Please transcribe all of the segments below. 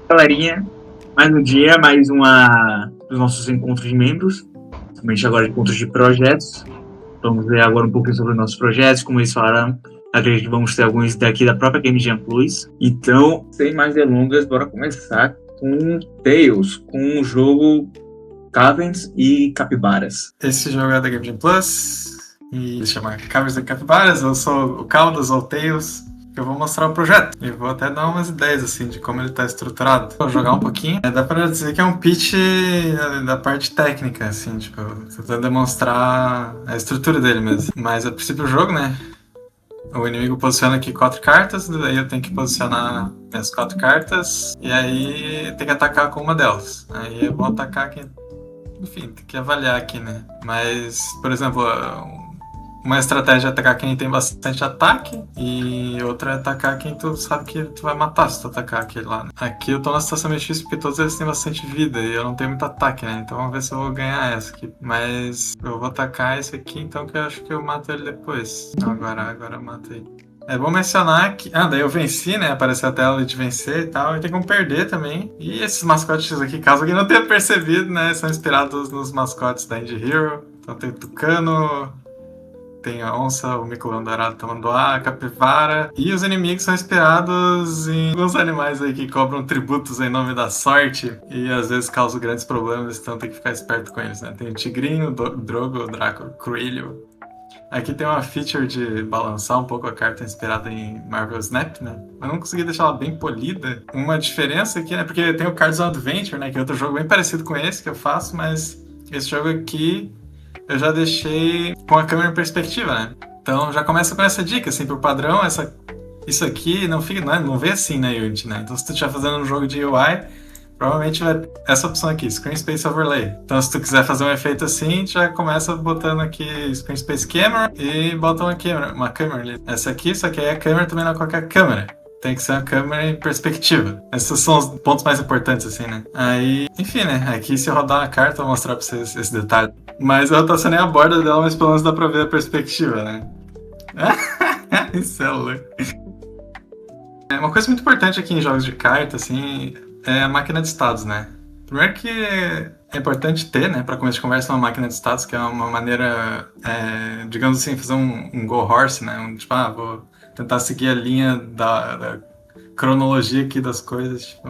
Galerinha, mais um dia, mais uma dos nossos encontros de membros, principalmente agora encontros de projetos. Vamos ver agora um pouquinho sobre os nossos projetos, como eles falaram. Acredito que vamos ter alguns daqui da própria Game Jam Plus. Então, sem mais delongas, bora começar com Tales, com o jogo Caverns e Capibaras. Esse jogo é da Game Jam Plus e se chama Caverns e Capibaras. Eu sou o Caldas ou Tails. Eu vou mostrar o projeto e vou até dar umas ideias assim de como ele está estruturado. Vou jogar um pouquinho. Dá pra dizer que é um pitch da parte técnica, assim, tipo, tentando demonstrar a estrutura dele mesmo. Mas a princípio o jogo, né? O inimigo posiciona aqui 4 cartas, daí eu tenho que posicionar as 4 cartas e aí tem que atacar com uma delas. Aí eu vou atacar aqui. Enfim, tem que avaliar aqui, né? Mas, por exemplo, uma estratégia é atacar quem tem bastante ataque e outra é atacar quem tu sabe que tu vai matar se tu atacar aquele lá, né? Aqui eu tô numa situação meio difícil porque todos eles têm bastante vida e eu não tenho muito ataque, né? Então vamos ver se eu vou ganhar essa aqui. Mas eu vou atacar esse aqui, então que eu acho que eu mato ele depois. Agora eu matei. É bom mencionar que... daí eu venci, né? Apareceu a tela de vencer e tal. E tem como perder também. E esses mascotes aqui, caso alguém não tenha percebido, né? São inspirados nos mascotes da Indie Hero. Então tem o Tucano, tem a onça, o mico-leão dourado tamanduá, a capivara. E os inimigos são inspirados em alguns animais aí que cobram tributos em nome da sorte. E às vezes causam grandes problemas, então tem que ficar esperto com eles, né? Tem o tigrinho, o drogo, o draco, o coelho. Aqui tem uma feature de balançar um pouco a carta inspirada em Marvel Snap, né? Mas não consegui deixar ela bem polida. Uma diferença aqui, né? Porque tem o Cards of Adventure, né? Que é outro jogo bem parecido com esse que eu faço, mas esse jogo aqui eu já deixei com a câmera em perspectiva, né? Então já começa com essa dica, assim, pro padrão, isso aqui não vê assim na Unity, né? Então se tu estiver fazendo um jogo de UI, provavelmente vai essa opção aqui, Screen Space Overlay. Então se tu quiser fazer um efeito assim, tu já começa botando aqui Screen Space Camera e bota uma câmera ali. Essa aqui, só que aí a câmera também não é qualquer câmera. Tem que ser uma câmera em perspectiva. Esses são os pontos mais importantes, assim, né? Aí, enfim, né? Aqui se eu rodar uma carta, eu vou mostrar pra vocês esse detalhe. Mas eu rotacionei a borda dela, mas pelo menos dá pra ver a perspectiva, né? Isso é louco. Uma coisa muito importante aqui em jogos de carta, assim, é a máquina de estados, né? Primeiro que é importante ter, né, para começo de conversa, uma máquina de estados, que é uma maneira, digamos assim, fazer um go horse, né? Vou tentar seguir a linha da cronologia aqui das coisas. Tipo,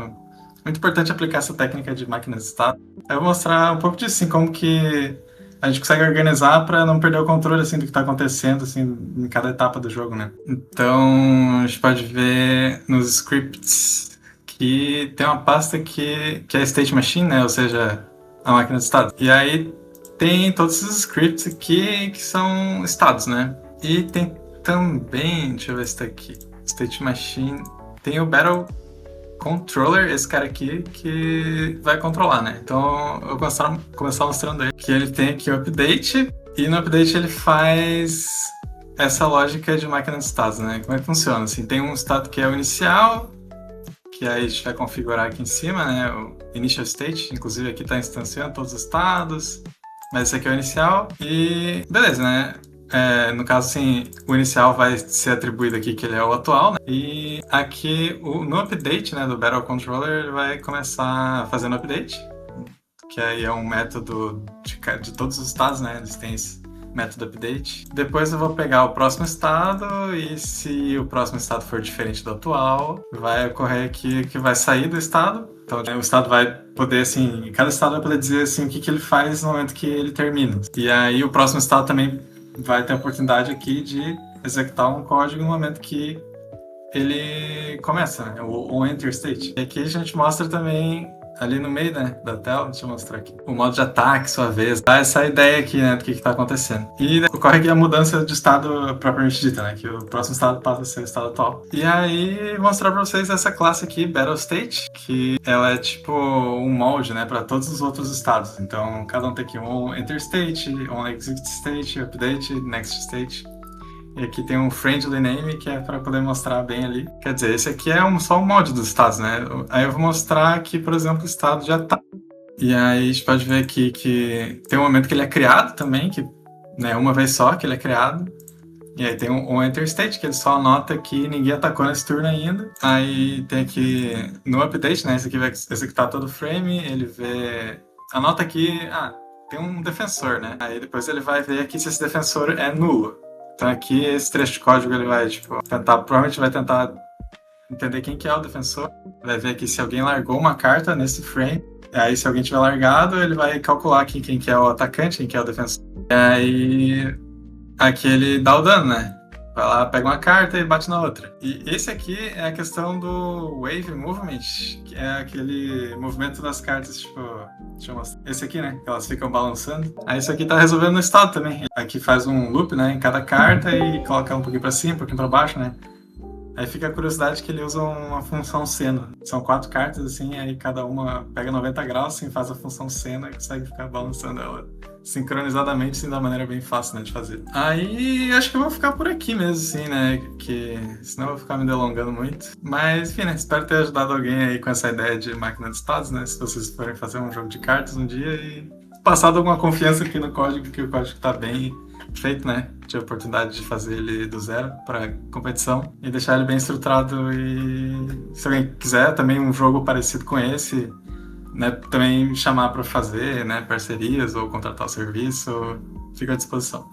muito importante aplicar essa técnica de máquina de estados. Eu vou mostrar um pouco disso, assim, como que a gente consegue organizar para não perder o controle, assim, do que está acontecendo, assim, em cada etapa do jogo, né? Então, a gente pode ver nos scripts que tem uma pasta que é State Machine, né? Ou seja, a máquina de estados. E aí tem todos esses scripts aqui que são estados, né? E tem também, deixa eu ver se tá aqui, State Machine, tem o Battle Controller, esse cara aqui, que vai controlar, né? Então eu vou começar mostrando aí que ele tem aqui o update, e no update ele faz essa lógica de máquina de estados, né? Como é que funciona? Assim, tem um estado que é o inicial, que aí a gente vai configurar aqui em cima, né? O Initial State, inclusive aqui está instanciando todos os estados, mas esse aqui é o inicial, e beleza, né? No caso, assim, o inicial vai ser atribuído aqui que ele é o atual, né? E aqui, no update, né, do Battle Controller, ele vai começar fazendo update, que aí é um método de todos os estados, né? Eles têm esse método update. Depois eu vou pegar o próximo estado e se o próximo estado for diferente do atual, vai ocorrer aqui que vai sair do estado. Então o estado vai poder, assim, cada estado vai poder dizer, assim, o que ele faz no momento que ele termina. E aí o próximo estado também vai ter a oportunidade aqui de executar um código no momento que ele começa, né? O Enter State. E aqui a gente mostra também, ali no meio, né, da tela, deixa eu mostrar aqui, o modo de ataque, sua vez, dá essa ideia aqui, né, do que está acontecendo. E ocorre aqui a mudança de estado propriamente dita, né, que o próximo estado passa a ser o estado atual. E aí, vou mostrar para vocês essa classe aqui, Battle State, que ela é tipo um molde, né, para todos os outros estados. Então, cada um tem aqui um Enter State, um Exit State, Update, Next State. E aqui tem um friendly name, que é para poder mostrar bem ali. Quer dizer, esse aqui é só um molde dos estados, né? Aí eu vou mostrar aqui, por exemplo, o estado de ataque. E aí a gente pode ver aqui que tem um momento que ele é criado também, que, né, uma vez só que ele é criado. E aí tem um enter state, que ele só anota que ninguém atacou nesse turno ainda. Aí tem aqui no update, né? Esse aqui vai executar todo o frame, ele vê. Anota aqui, tem um defensor, né? Aí depois ele vai ver aqui se esse defensor é nulo. Então aqui esse trecho de código ele vai, provavelmente vai tentar entender quem que é o defensor. Vai ver aqui se alguém largou uma carta nesse frame. Aí se alguém tiver largado, ele vai calcular aqui quem que é o atacante, quem que é o defensor. E aí aqui ele dá o dano, né? Vai lá, pega uma carta e bate na outra. E esse aqui é a questão do Wave Movement, que é aquele movimento das cartas, deixa eu mostrar. Esse aqui, né? Que elas ficam balançando. Aí isso aqui tá resolvendo no estado também. Aqui faz um loop, né? Em cada carta e coloca um pouquinho pra cima, um pouquinho pra baixo, né? Aí fica a curiosidade que ele usa uma função seno. São 4 cartas, assim, aí cada uma pega 90 graus, assim, faz a função seno e consegue ficar balançando ela sincronizadamente, assim, da maneira bem fácil, né, de fazer. Aí acho que eu vou ficar por aqui mesmo, assim, né, que senão eu vou ficar me delongando muito. Mas, enfim, né, espero ter ajudado alguém aí com essa ideia de máquina de estados, né, se vocês forem fazer um jogo de cartas um dia e passado alguma confiança aqui no código, que o código tá bem feito, né? Tive a oportunidade de fazer ele do zero para competição e deixar ele bem estruturado. E se alguém quiser também um jogo parecido com esse, né, também me chamar para fazer, né, parcerias ou contratar o serviço, fico à disposição.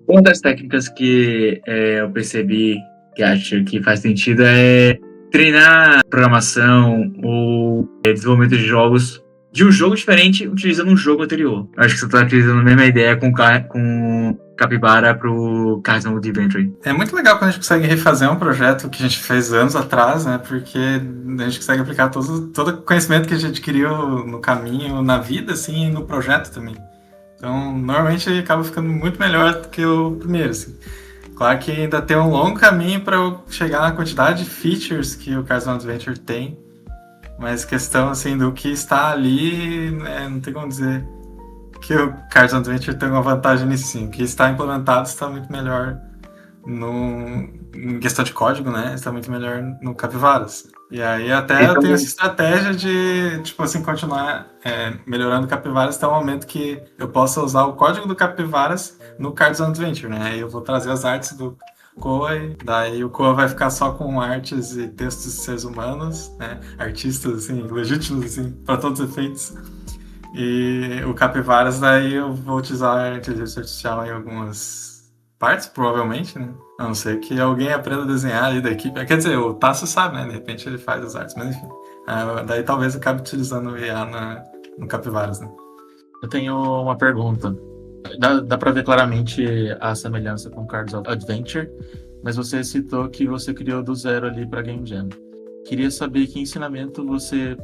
Uma das técnicas que eu percebi que acho que faz sentido é treinar programação ou desenvolvimento de jogos de um jogo diferente utilizando um jogo anterior. Acho que você está utilizando a mesma ideia com Capybara pro Cards on Adventure. É muito legal quando a gente consegue refazer um projeto que a gente fez anos atrás, né? Porque a gente consegue aplicar todo o conhecimento que a gente adquiriu no caminho, na vida, assim, e no projeto também. Então, normalmente ele acaba ficando muito melhor do que o primeiro, assim. Claro que ainda tem um longo caminho para eu chegar na quantidade de features que o Cards on Adventure tem. Mas questão, assim, do que está ali, né, não tem como dizer que o Cards on Adventure tem uma vantagem nisso, sim. O que está implementado está muito melhor em questão de código, né? Está muito melhor no Capivaras. E aí até então, eu tenho essa estratégia de, continuar melhorando o Capivaras até o momento que eu possa usar o código do Capivaras no Cards on Adventure, né? Aí eu vou trazer as artes do Koa, daí o Koa vai ficar só com artes e textos de seres humanos, né? Artistas, assim, legítimos, assim, para todos os efeitos. E o Capivaras, daí eu vou utilizar a inteligência artificial em algumas partes, provavelmente, né? A não ser que alguém aprenda a desenhar ali da equipe. Quer dizer, o Tasso sabe, né? De repente ele faz as artes, mas enfim. Daí talvez eu acabe utilizando o IA no Capivaras, né? Eu tenho uma pergunta. Dá para ver claramente a semelhança com Cards of Adventure, mas você citou que você criou do zero ali para Game Jam. Queria saber que ensinamento você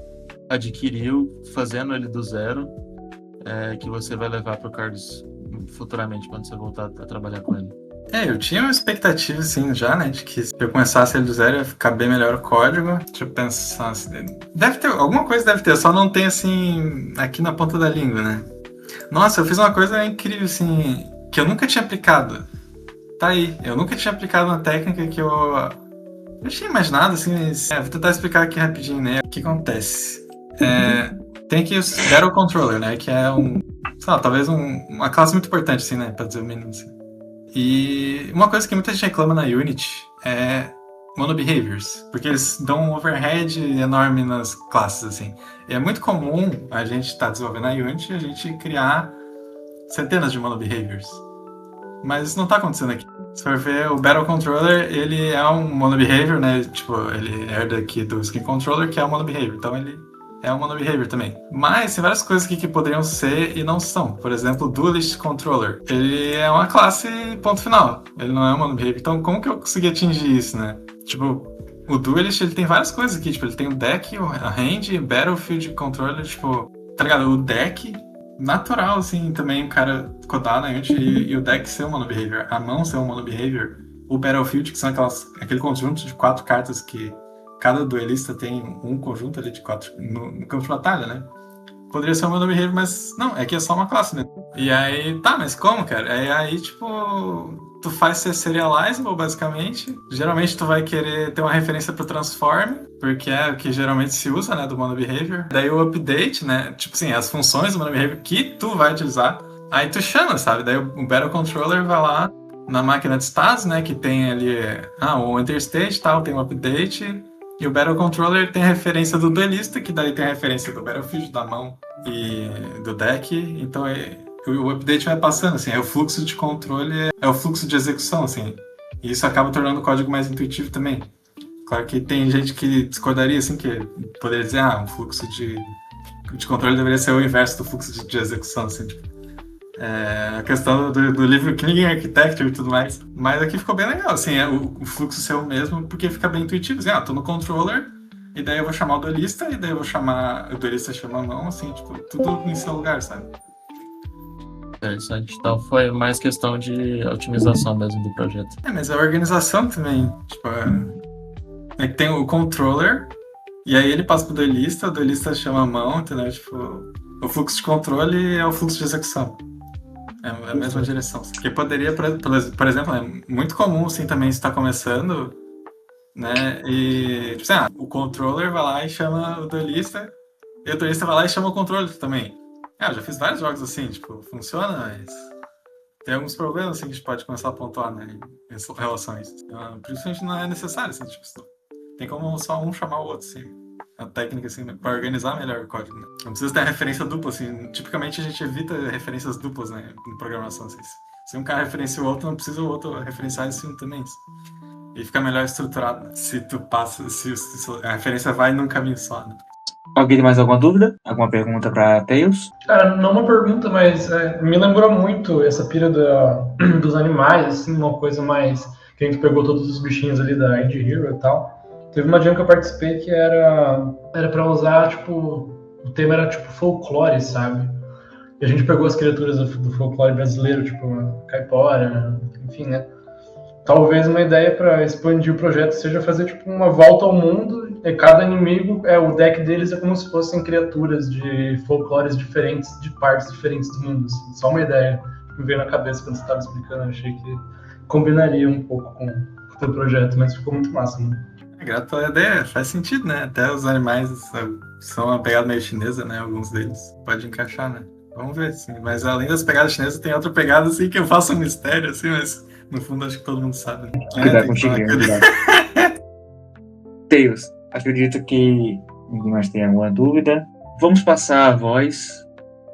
adquiriu fazendo ele do zero, que você vai levar para o Cards futuramente quando você voltar a trabalhar com ele. Eu tinha uma expectativa, assim, já, né, de que se eu começasse ele do zero ia ficar bem melhor o código. Deixa eu pensar, assim, deve ter, alguma coisa deve ter, só não tem, assim, aqui na ponta da língua, né. Nossa, eu fiz uma coisa incrível, assim, que eu nunca tinha aplicado. Tá aí, eu nunca tinha aplicado uma técnica que eu tinha imaginado, assim, mas vou tentar explicar aqui rapidinho, né, o que acontece. Tem aqui o Battle Controller, né, que é talvez uma classe muito importante, assim, né, pra dizer o mínimo, assim. E uma coisa que muita gente reclama na Unity é monobehaviors, porque eles dão um overhead enorme nas classes, assim. E é muito comum a gente estar desenvolvendo a Unity e a gente criar centenas de monobehaviors. Mas isso não está acontecendo aqui. Se for ver, o Battle Controller, ele é um monobehavior, né? Ele herda aqui do Skin Controller, que é um monobehavior. Então ele é um monobehavior também. Mas tem várias coisas aqui que poderiam ser e não são. Por exemplo, o Duelist Controller. Ele é uma classe ponto final. Ele não é um monobehavior. Então como que eu consegui atingir isso, né? O Duelist, ele tem várias coisas aqui. Ele tem o deck, a hand, Battlefield Controller, tá ligado? O deck, natural, assim, também o cara codar na Unity e o deck ser um monobehavior. A mão ser um monobehavior. O Battlefield, que são aquele conjunto de 4 cartas que cada duelista tem um conjunto ali de 4 no campo de batalha, né? Poderia ser um monobehavior, mas não, é que é só uma classe, né? E aí, mas como, cara? Aí, tu faz ser serializable, basicamente. Geralmente tu vai querer ter uma referência pro transform, porque é o que geralmente se usa, né, do monobehavior. Daí o update, né, as funções do monobehavior que tu vai utilizar. Aí tu chama, sabe? Daí o Battle Controller vai lá na máquina de status, né, que tem ali o Enter State, tal, tem um update, e o Battle Controller tem a referência do duelista, que daí tem a referência do Battlefield, da mão e do deck, então o update vai passando, assim, o fluxo de controle, é o fluxo de execução, assim, e isso acaba tornando o código mais intuitivo também. Claro que tem gente que discordaria, assim, que poderia dizer, um fluxo de controle deveria ser o inverso do fluxo de execução, assim, tipo, a questão do livro Clean Architecture e tudo mais. Mas aqui ficou bem legal, assim, o fluxo ser o mesmo, porque fica bem intuitivo. Assim, tô no controller, e daí eu vou chamar o duelista, e daí eu vou chamar... O duelista chama a mão, assim, tipo, tudo em seu lugar, sabe? Interessante. Então foi mais questão de otimização mesmo do projeto. Mas a organização também, tipo, que tem o controller, e aí ele passa pro duelista, o duelista chama a mão, entendeu? Tipo, o fluxo de controle é o fluxo de execução. É a mesma direção. Porque poderia, por exemplo, é muito comum, assim, também se está começando, né? E, tipo assim, o controller vai lá e chama o duelista, e o duelista vai lá e chama o controller também. Eu já fiz vários jogos assim, tipo, funciona, mas tem alguns problemas, assim, que a gente pode começar a pontuar, né? Em relação a isso. Principalmente não é necessário, assim, tipo, tem como só um chamar o outro, assim. A técnica, assim, para organizar melhor o código, né? Não precisa ter referência dupla, assim. Tipicamente a gente evita referências duplas, né? Em programação, assim. Se um cara referencia o outro, não precisa o outro referenciar esse também. E fica melhor estruturado, né? Se a referência vai num caminho só, né? Alguém tem mais alguma dúvida? Alguma pergunta para Tails? Cara, não uma pergunta, mas me lembrou muito essa pira dos animais, assim, uma coisa mais... Que a gente pegou todos os bichinhos ali da Indie Hero e tal. Teve uma jam que eu participei que era pra usar, tipo... O tema era, tipo, folclore, sabe? E a gente pegou as criaturas do folclore brasileiro, tipo, caipora, enfim, né? Talvez uma ideia para expandir o projeto seja fazer, tipo, uma volta ao mundo e cada inimigo, o deck deles é como se fossem criaturas de folclores diferentes, de partes diferentes do mundo. Assim. Só uma ideia que me veio na cabeça quando você estava explicando. Eu achei que combinaria um pouco com o teu projeto, mas ficou muito massa, né? Grato pela ideia, faz sentido, né? Até os animais são uma pegada meio chinesa, né? Alguns deles pode encaixar, né? Vamos ver, sim. Mas além das pegadas chinesas, tem outra pegada, assim, que eu faço um mistério, assim, mas no fundo acho que todo mundo sabe. Né? Cuidado contigo, cuidado. Tails, acredito que ninguém mais tem alguma dúvida. Vamos passar a voz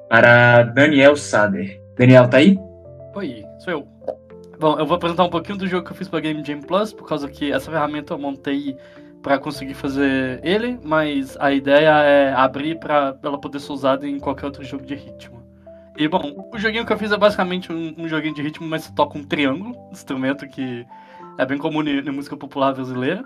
para Daniel Sader. Daniel, tá aí? Oi, sou eu. Bom, eu vou apresentar um pouquinho do jogo que eu fiz para Game Jam Plus, por causa que essa ferramenta eu montei para conseguir fazer ele, mas a ideia é abrir para ela poder ser usada em qualquer outro jogo de ritmo. E bom, o joguinho que eu fiz é basicamente um joguinho de ritmo, mas você toca um triângulo, instrumento que é bem comum na música popular brasileira.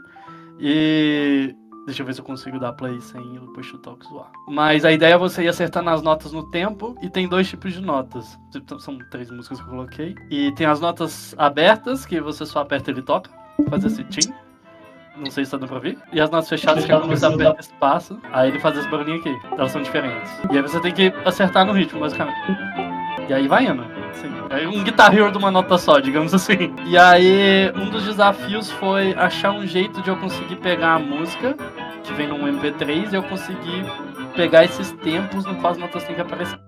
E deixa eu ver se eu consigo dar play sem o push toque zoar. Mas a ideia é você ir acertando as notas no tempo, e tem 2 tipos de notas. São 3 músicas que eu coloquei. E tem as notas abertas, que você só aperta e ele toca, faz esse tim. Não sei se tá dando pra ouvir. E as notas fechadas, que é quando você aperta espaço, aí ele faz esse barulhinho aqui. Elas são diferentes. E aí você tem que acertar no ritmo, basicamente. E aí vai indo. Assim, é um Guitar Hero de uma nota só, digamos assim. E aí, um dos desafios foi achar um jeito de eu conseguir pegar a música, que vem num MP3, e eu conseguir pegar esses tempos no qual as notas têm que aparecer.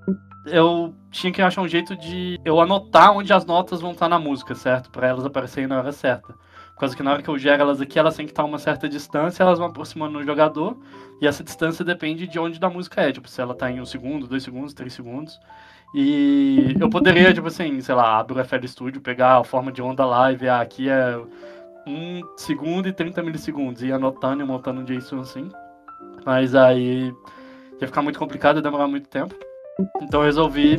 Eu tinha que achar um jeito de eu anotar onde as notas vão estar na música, certo? Pra elas aparecerem na hora certa. Por causa que na hora que eu gero elas aqui, elas têm que estar a uma certa distância, elas vão aproximando no jogador, e essa distância depende de onde da música é. Tipo, se ela tá em 1 segundo, 2 segundos, 3 segundos. E eu poderia, tipo assim, sei lá, abrir o FL Studio, pegar a forma de onda lá e ver, aqui é 1 segundo e 30 milissegundos, e ir anotando e montando um JSON assim. Mas aí ia ficar muito complicado e demorar muito tempo. Então eu resolvi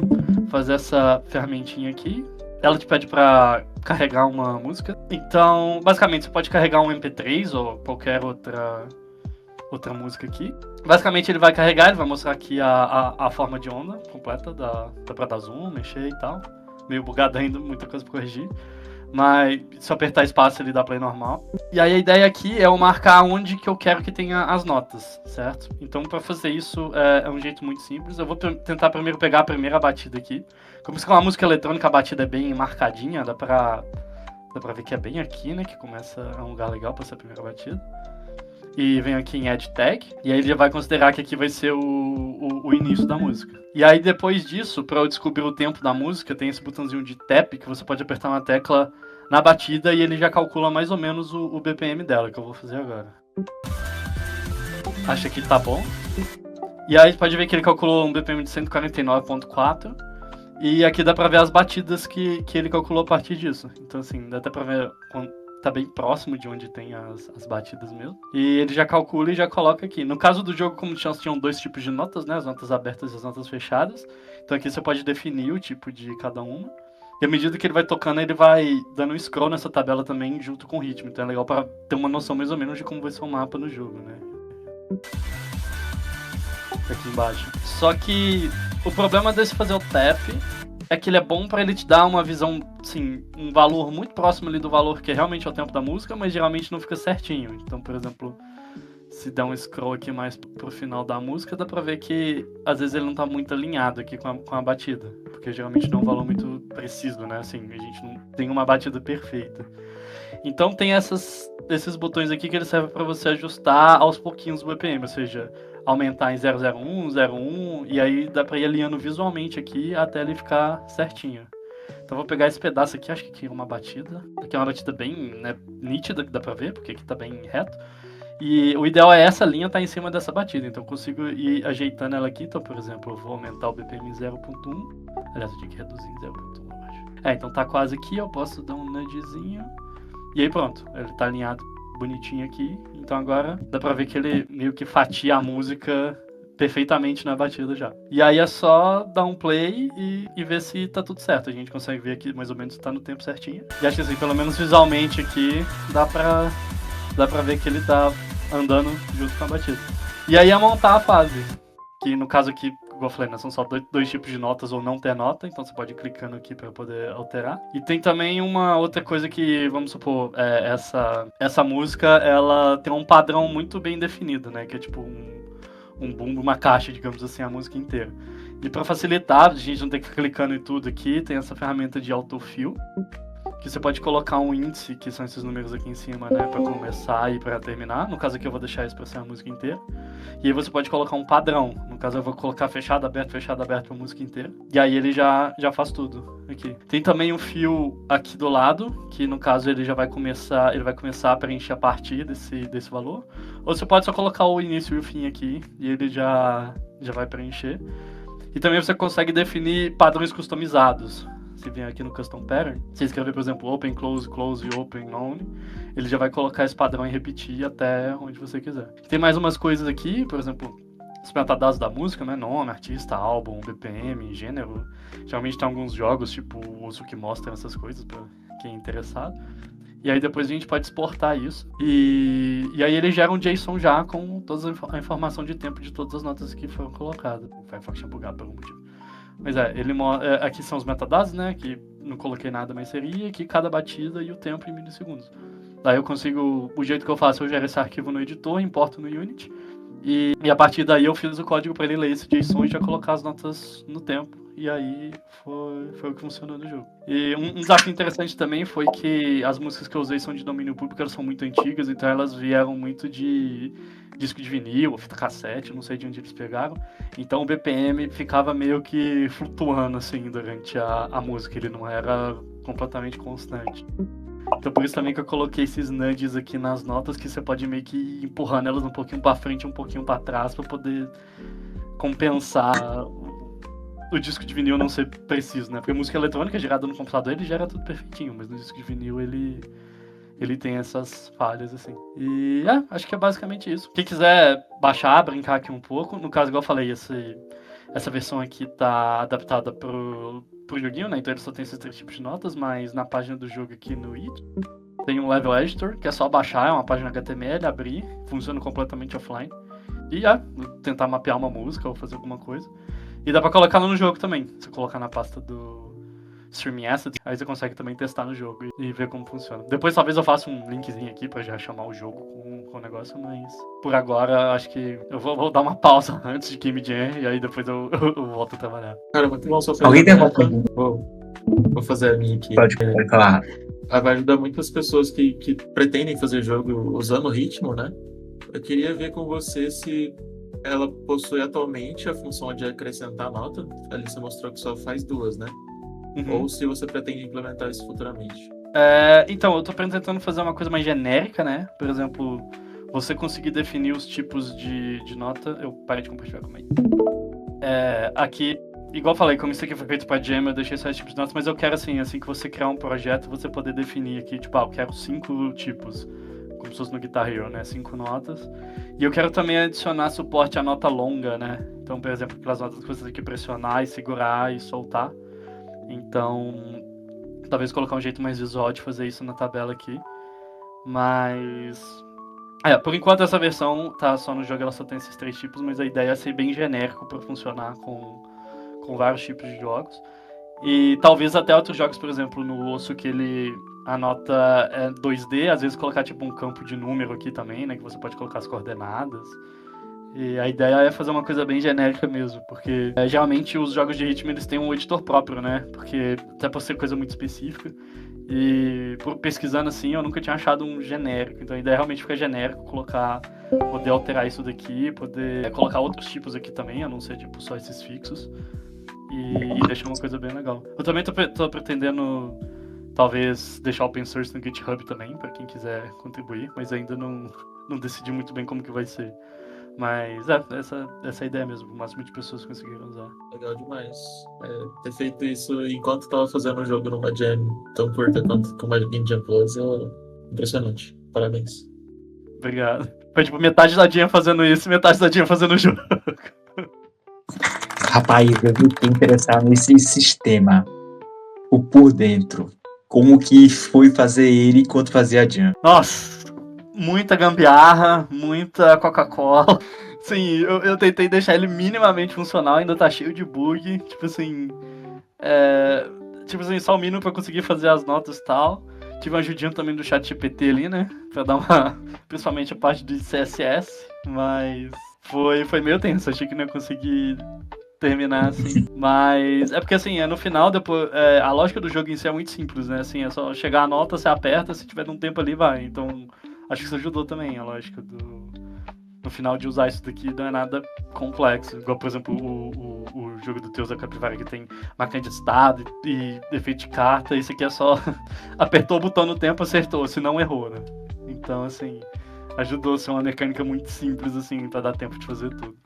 fazer essa ferramentinha aqui. Ela te pede pra carregar uma música. Então, basicamente, você pode carregar um MP3 ou qualquer outra música aqui. Basicamente, ele vai carregar, ele vai mostrar aqui a forma de onda completa. Dá pra dar zoom, mexer e tal. Meio bugado ainda, muita coisa pra corrigir. Mas se eu apertar espaço, ele dá play normal. E aí a ideia aqui é eu marcar onde que eu quero que tenha as notas, certo? Então, pra fazer isso, é um jeito muito simples. Eu vou tentar primeiro pegar a primeira batida aqui. Como isso é uma música eletrônica, a batida é bem marcadinha, dá pra ver que é bem aqui, né? Que começa a um lugar legal pra ser a primeira batida. E vem aqui em Add Tag, e aí ele já vai considerar que aqui vai ser o início da música. E aí depois disso, pra eu descobrir o tempo da música, tem esse botãozinho de tap, que você pode apertar uma tecla na batida e ele já calcula mais ou menos o BPM dela, que eu vou fazer agora. Acha que tá bom. E aí pode ver que ele calculou um BPM de 149.4. E aqui dá pra ver as batidas que ele calculou a partir disso. Então assim, dá até pra ver tá bem próximo de onde tem as batidas mesmo. E ele já calcula e já coloca aqui. No caso do jogo, como tinham 2 tipos de notas, né? As notas abertas e as notas fechadas. Então aqui você pode definir o tipo de cada uma. E à medida que ele vai tocando, ele vai dando um scroll nessa tabela também junto com o ritmo. Então é legal pra ter uma noção mais ou menos de como vai ser o mapa no jogo, né? Aqui embaixo. Só que o problema desse fazer o tap é que ele é bom pra ele te dar uma visão, assim, um valor muito próximo ali do valor que realmente é o tempo da música, mas geralmente não fica certinho. Então, por exemplo, se der um scroll aqui mais pro final da música, dá pra ver que às vezes ele não tá muito alinhado aqui com a batida, porque geralmente não é um valor muito preciso, né? Assim, a gente não tem uma batida perfeita. Então tem esses botões aqui que eles servem para você ajustar aos pouquinhos o BPM, ou seja, aumentar em 001, 01, e aí dá para ir alinhando visualmente aqui até ele ficar certinho. Então vou pegar esse pedaço aqui, acho que aqui é uma batida. Aqui é uma batida bem, né, nítida, que dá para ver, porque aqui tá bem reto. E o ideal é essa linha estar em cima dessa batida, então eu consigo ir ajeitando ela aqui. Então, por exemplo, eu vou aumentar o BPM em 0.1. Aliás, eu tinha que reduzir em 0.1, eu acho. Então tá quase aqui, eu posso dar um nudgezinho. E aí pronto, ele tá alinhado bonitinho aqui. Então agora dá pra ver que ele meio que fatia a música perfeitamente na batida já. E aí é só dar um play e ver se tá tudo certo. A gente consegue ver aqui mais ou menos se tá no tempo certinho. E acho que assim, pelo menos visualmente aqui, dá pra ver que ele tá andando junto com a batida. E aí é montar a fase. Que no caso aqui, igual eu falei, né, são só dois tipos de notas ou não ter nota, então você pode ir clicando aqui para poder alterar. E tem também uma outra coisa que, vamos supor, essa música, ela tem um padrão muito bem definido, né, que é tipo um bumbo, uma caixa, digamos assim, a música inteira. E para facilitar, a gente não ter que ficar clicando em tudo aqui, tem essa ferramenta de autofill, que você pode colocar um índice, que são esses números aqui em cima, né, para começar e para terminar. No caso aqui eu vou deixar isso para ser a música inteira. E aí você pode colocar um padrão. No caso eu vou colocar fechado, aberto para a música inteira. E aí ele já faz tudo aqui. Tem também um fio aqui do lado, que no caso ele vai começar a preencher a partir desse valor. Ou você pode só colocar o início e o fim aqui, e ele já vai preencher. E também você consegue definir padrões customizados. Se vier aqui no Custom Pattern, você escrever, por exemplo, Open, Close, Close e Open, On, ele já vai colocar esse padrão e repetir até onde você quiser. Tem mais umas coisas aqui, por exemplo, os metadados da música, né? Nome, artista, álbum, BPM, gênero. Geralmente tem alguns jogos, tipo o uso que mostra essas coisas pra quem é interessado. E aí depois a gente pode exportar isso. E aí ele gera um JSON já com toda a informação de tempo de todas as notas que foram colocadas. O Firefox tinha bugado por algum motivo. Mas aqui são os metadados, né, que não coloquei nada, mas seria aqui cada batida e o tempo em milissegundos. Daí eu consigo, o jeito que eu faço, eu gero esse arquivo no editor, importo no Unity, e a partir daí eu fiz o código para ele ler esse JSON e já colocar as notas no tempo. E aí foi o que funcionou no jogo. E um desafio interessante também foi que as músicas que eu usei são de domínio público, elas são muito antigas, então elas vieram muito de disco de vinil, ou fita cassete, não sei de onde eles pegaram. Então o BPM ficava meio que flutuando assim durante a música, ele não era completamente constante. Então por isso também que eu coloquei esses nudges aqui nas notas, que você pode meio que ir empurrando elas um pouquinho para frente, um pouquinho para trás, para poder compensar o disco de vinil não ser preciso, né? Porque a música eletrônica gerada no computador, ele gera tudo perfeitinho, mas no disco de vinil ele tem essas falhas, assim. E acho que é basicamente isso. Quem quiser baixar, brincar aqui um pouco, no caso, igual eu falei, essa versão aqui tá adaptada pro joguinho, né? Então ele só tem esses 3 tipos de notas, mas na página do jogo aqui no It tem um Level Editor, que é só baixar, é uma página HTML, abrir, funciona completamente offline. E tentar mapear uma música ou fazer alguma coisa. E dá pra colocar no jogo também. Você colocar na pasta do Streaming Assets, aí você consegue também testar no jogo e ver como funciona. Depois talvez eu faça um linkzinho aqui pra já chamar o jogo com o negócio, mas por agora acho que eu vou dar uma pausa antes de Game Jam e aí depois eu volto a trabalhar. Cara, muito bom só fazer. Alguém tem alguma pergunta? Vou fazer a minha aqui. Pode falar. Vai ajudar muitas pessoas que pretendem fazer jogo usando o ritmo, né? Eu queria ver com você se ela possui atualmente a função de acrescentar nota. Ali você mostrou que só faz 2, né? Uhum. Ou se você pretende implementar isso futuramente. Então, eu tô tentando fazer uma coisa mais genérica, né? Por exemplo, você conseguir definir os tipos de nota. Eu parei de compartilhar com ele. Aqui, igual eu falei, como isso aqui foi feito pra Jam, eu deixei só esses tipos de notas, mas eu quero assim que você criar um projeto, você poder definir aqui, tipo, eu quero 5 tipos, como se fosse no Guitar Hero, né? 5 notas. E eu quero também adicionar suporte à nota longa, né? Então, por exemplo, aquelas notas que você tem que pressionar e segurar e soltar. Então, talvez colocar um jeito mais visual de fazer isso na tabela aqui. Mas... por enquanto essa versão tá só no jogo, ela só tem esses 3 tipos, mas a ideia é ser bem genérico para funcionar com vários tipos de jogos. E talvez até outros jogos, por exemplo, no Osso, que a nota é 2D, às vezes colocar tipo um campo de número aqui também, né, que você pode colocar as coordenadas. E a ideia é fazer uma coisa bem genérica mesmo, porque geralmente os jogos de ritmo eles têm um editor próprio, né, porque até por ser coisa muito específica. E pesquisando assim, eu nunca tinha achado um genérico. Então a ideia é realmente ficar genérico, poder alterar isso daqui, poder colocar outros tipos aqui também, a não ser tipo só esses fixos. E deixar uma coisa bem legal. Eu também tô pretendendo talvez deixar open source no GitHub também, para quem quiser contribuir, mas ainda não decidi muito bem como que vai ser. Mas essa é a ideia mesmo, o máximo de pessoas conseguiram usar. Legal demais. Ter feito isso enquanto tava fazendo um jogo numa jam tão curta quanto como a Game Jam Plus é impressionante. Parabéns. Obrigado. Foi tipo metade da Jam fazendo isso e metade da Jam fazendo o jogo. Rapaz, eu fiquei interessado nesse sistema. O por dentro. Como que foi fazer ele enquanto fazia a jam? Nossa! Muita gambiarra, muita Coca-Cola. Sim, eu tentei deixar ele minimamente funcional, ainda tá cheio de bug. Tipo assim, só o mínimo pra conseguir fazer as notas e tal. Tive uma ajudinha também do ChatGPT ali, né? Pra dar uma... Principalmente a parte de CSS. Mas foi meio tenso, achei que não ia conseguir terminar assim. Mas é porque assim, no final, depois, a lógica do jogo em si é muito simples, né? Assim, é só chegar a nota, você aperta, se tiver um tempo ali, vai. Então... Acho que isso ajudou também, a lógica no final de usar isso daqui não é nada complexo. Igual, por exemplo, o jogo do Teus da Capivara, que tem máquina de estado e efeito de carta. Isso aqui é só apertou o botão no tempo, acertou, se não errou, né? Então, assim, ajudou a ser uma mecânica muito simples, assim, pra dar tempo de fazer tudo.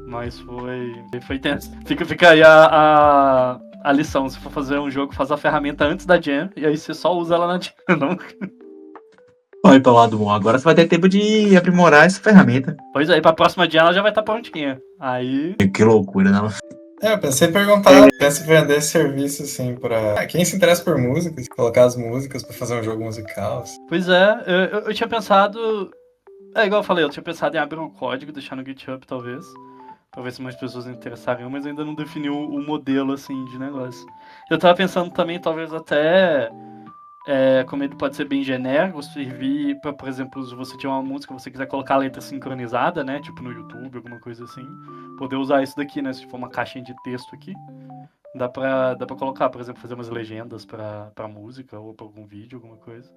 Mas foi tenso. Fica aí a lição. Se for fazer um jogo, faz a ferramenta antes da jam, e aí você só usa ela na jam, não... Olha pro lado bom, agora você vai ter tempo de aprimorar essa ferramenta. Pois é, pra próxima dia ela já vai estar prontinha. Aí... Que loucura, né? Eu pensei em perguntar, pensa em vender esse serviço, assim, pra quem se interessa por músicas, colocar as músicas pra fazer um jogo musical. Assim. Pois é, eu tinha pensado... igual eu falei, eu tinha pensado em abrir o código, deixar no GitHub, talvez. Pra ver se mais pessoas interessariam, mas ainda não definiu o modelo, assim, de negócio. Eu tava pensando também, talvez até... como ele pode ser bem genérico, servir pra, por exemplo, se você tiver uma música, você quiser colocar a letra sincronizada, né, tipo no YouTube, alguma coisa assim, poder usar isso daqui, né, se for uma caixinha de texto aqui, dá pra colocar, por exemplo, fazer umas legendas pra música ou pra algum vídeo, alguma coisa.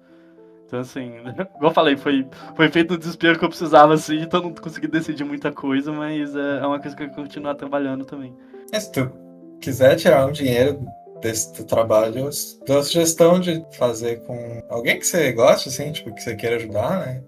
Então, assim, igual eu falei, foi feito no desespero que eu precisava, assim, então não consegui decidir muita coisa, mas é uma coisa que eu vou continuar trabalhando também. Se tu quiser tirar um dinheiro desse trabalho, dou a sugestão de fazer com alguém que você goste, assim, tipo, que você queira ajudar, né?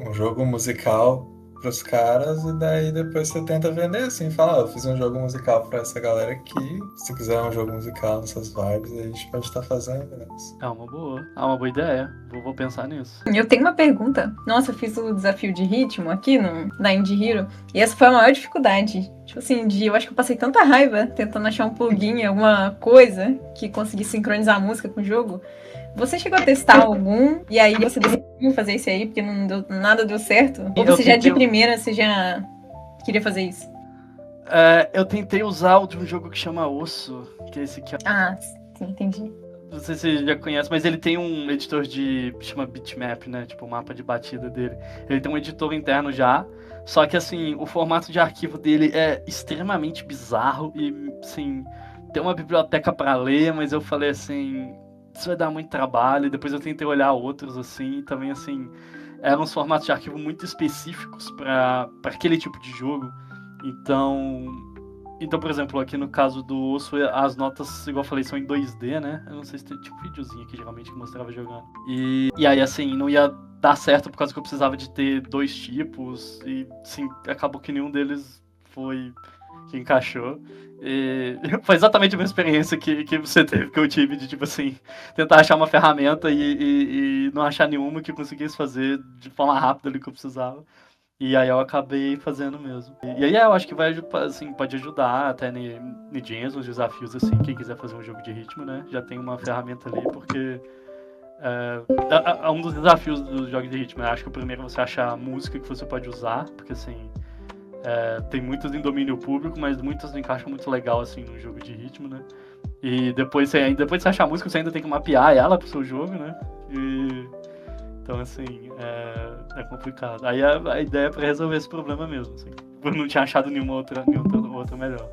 Um jogo musical pros caras e daí depois você tenta vender, assim, fala, eu fiz um jogo musical pra essa galera aqui, se quiser um jogo musical nessas vibes, a gente pode estar fazendo, né? É uma boa ideia, vou pensar nisso. Eu tenho uma pergunta. Nossa, eu fiz o desafio de ritmo aqui na Indie Hero, e essa foi a maior dificuldade. Tipo assim, eu acho que eu passei tanta raiva tentando achar um plugin, alguma coisa que conseguisse sincronizar a música com o jogo. Você chegou a testar algum, e aí você decidiu fazer isso aí, porque nada deu certo? Ou você já de primeira, você já queria fazer isso? Eu tentei usar o de um jogo que chama Osso, que é esse aqui. Ah, sim, entendi. Não sei se você já conhece, mas ele tem um editor chama bitmap, né? Tipo, o mapa de batida dele. Ele tem um editor interno já, só que, assim, o formato de arquivo dele é extremamente bizarro e, assim, tem uma biblioteca pra ler, mas eu falei, assim, isso vai dar muito trabalho. E depois eu tentei olhar outros, assim, e também, assim, eram uns formatos de arquivo muito específicos pra aquele tipo de jogo. Então, Então, por exemplo, aqui no caso do Osso, as notas, igual eu falei, são em 2D, né? Eu não sei se tem tipo um videozinho aqui, geralmente, que mostrava jogando. E aí, assim, não ia dar certo por causa que eu precisava de ter 2 tipos. E, sim, acabou que nenhum deles foi que encaixou. E foi exatamente a mesma experiência que você teve, que eu tive, de, tipo assim, tentar achar uma ferramenta e não achar nenhuma que conseguisse fazer de forma rápida ali que eu precisava. E aí eu acabei fazendo mesmo. E aí eu acho que vai, assim, pode ajudar até no Gens, nos desafios, assim, quem quiser fazer um jogo de ritmo, né? Já tem uma ferramenta ali, porque é um dos desafios dos jogos de ritmo. Eu acho que o primeiro é você achar a música que você pode usar, porque assim, tem muitas em domínio público, mas muitas não encaixam muito legal, assim, no jogo de ritmo, né? E depois de você achar a música, você ainda tem que mapear ela pro seu jogo, né? Então, assim, é complicado. Aí a ideia é pra resolver esse problema mesmo, assim. Eu não tinha achado nenhuma outra melhor.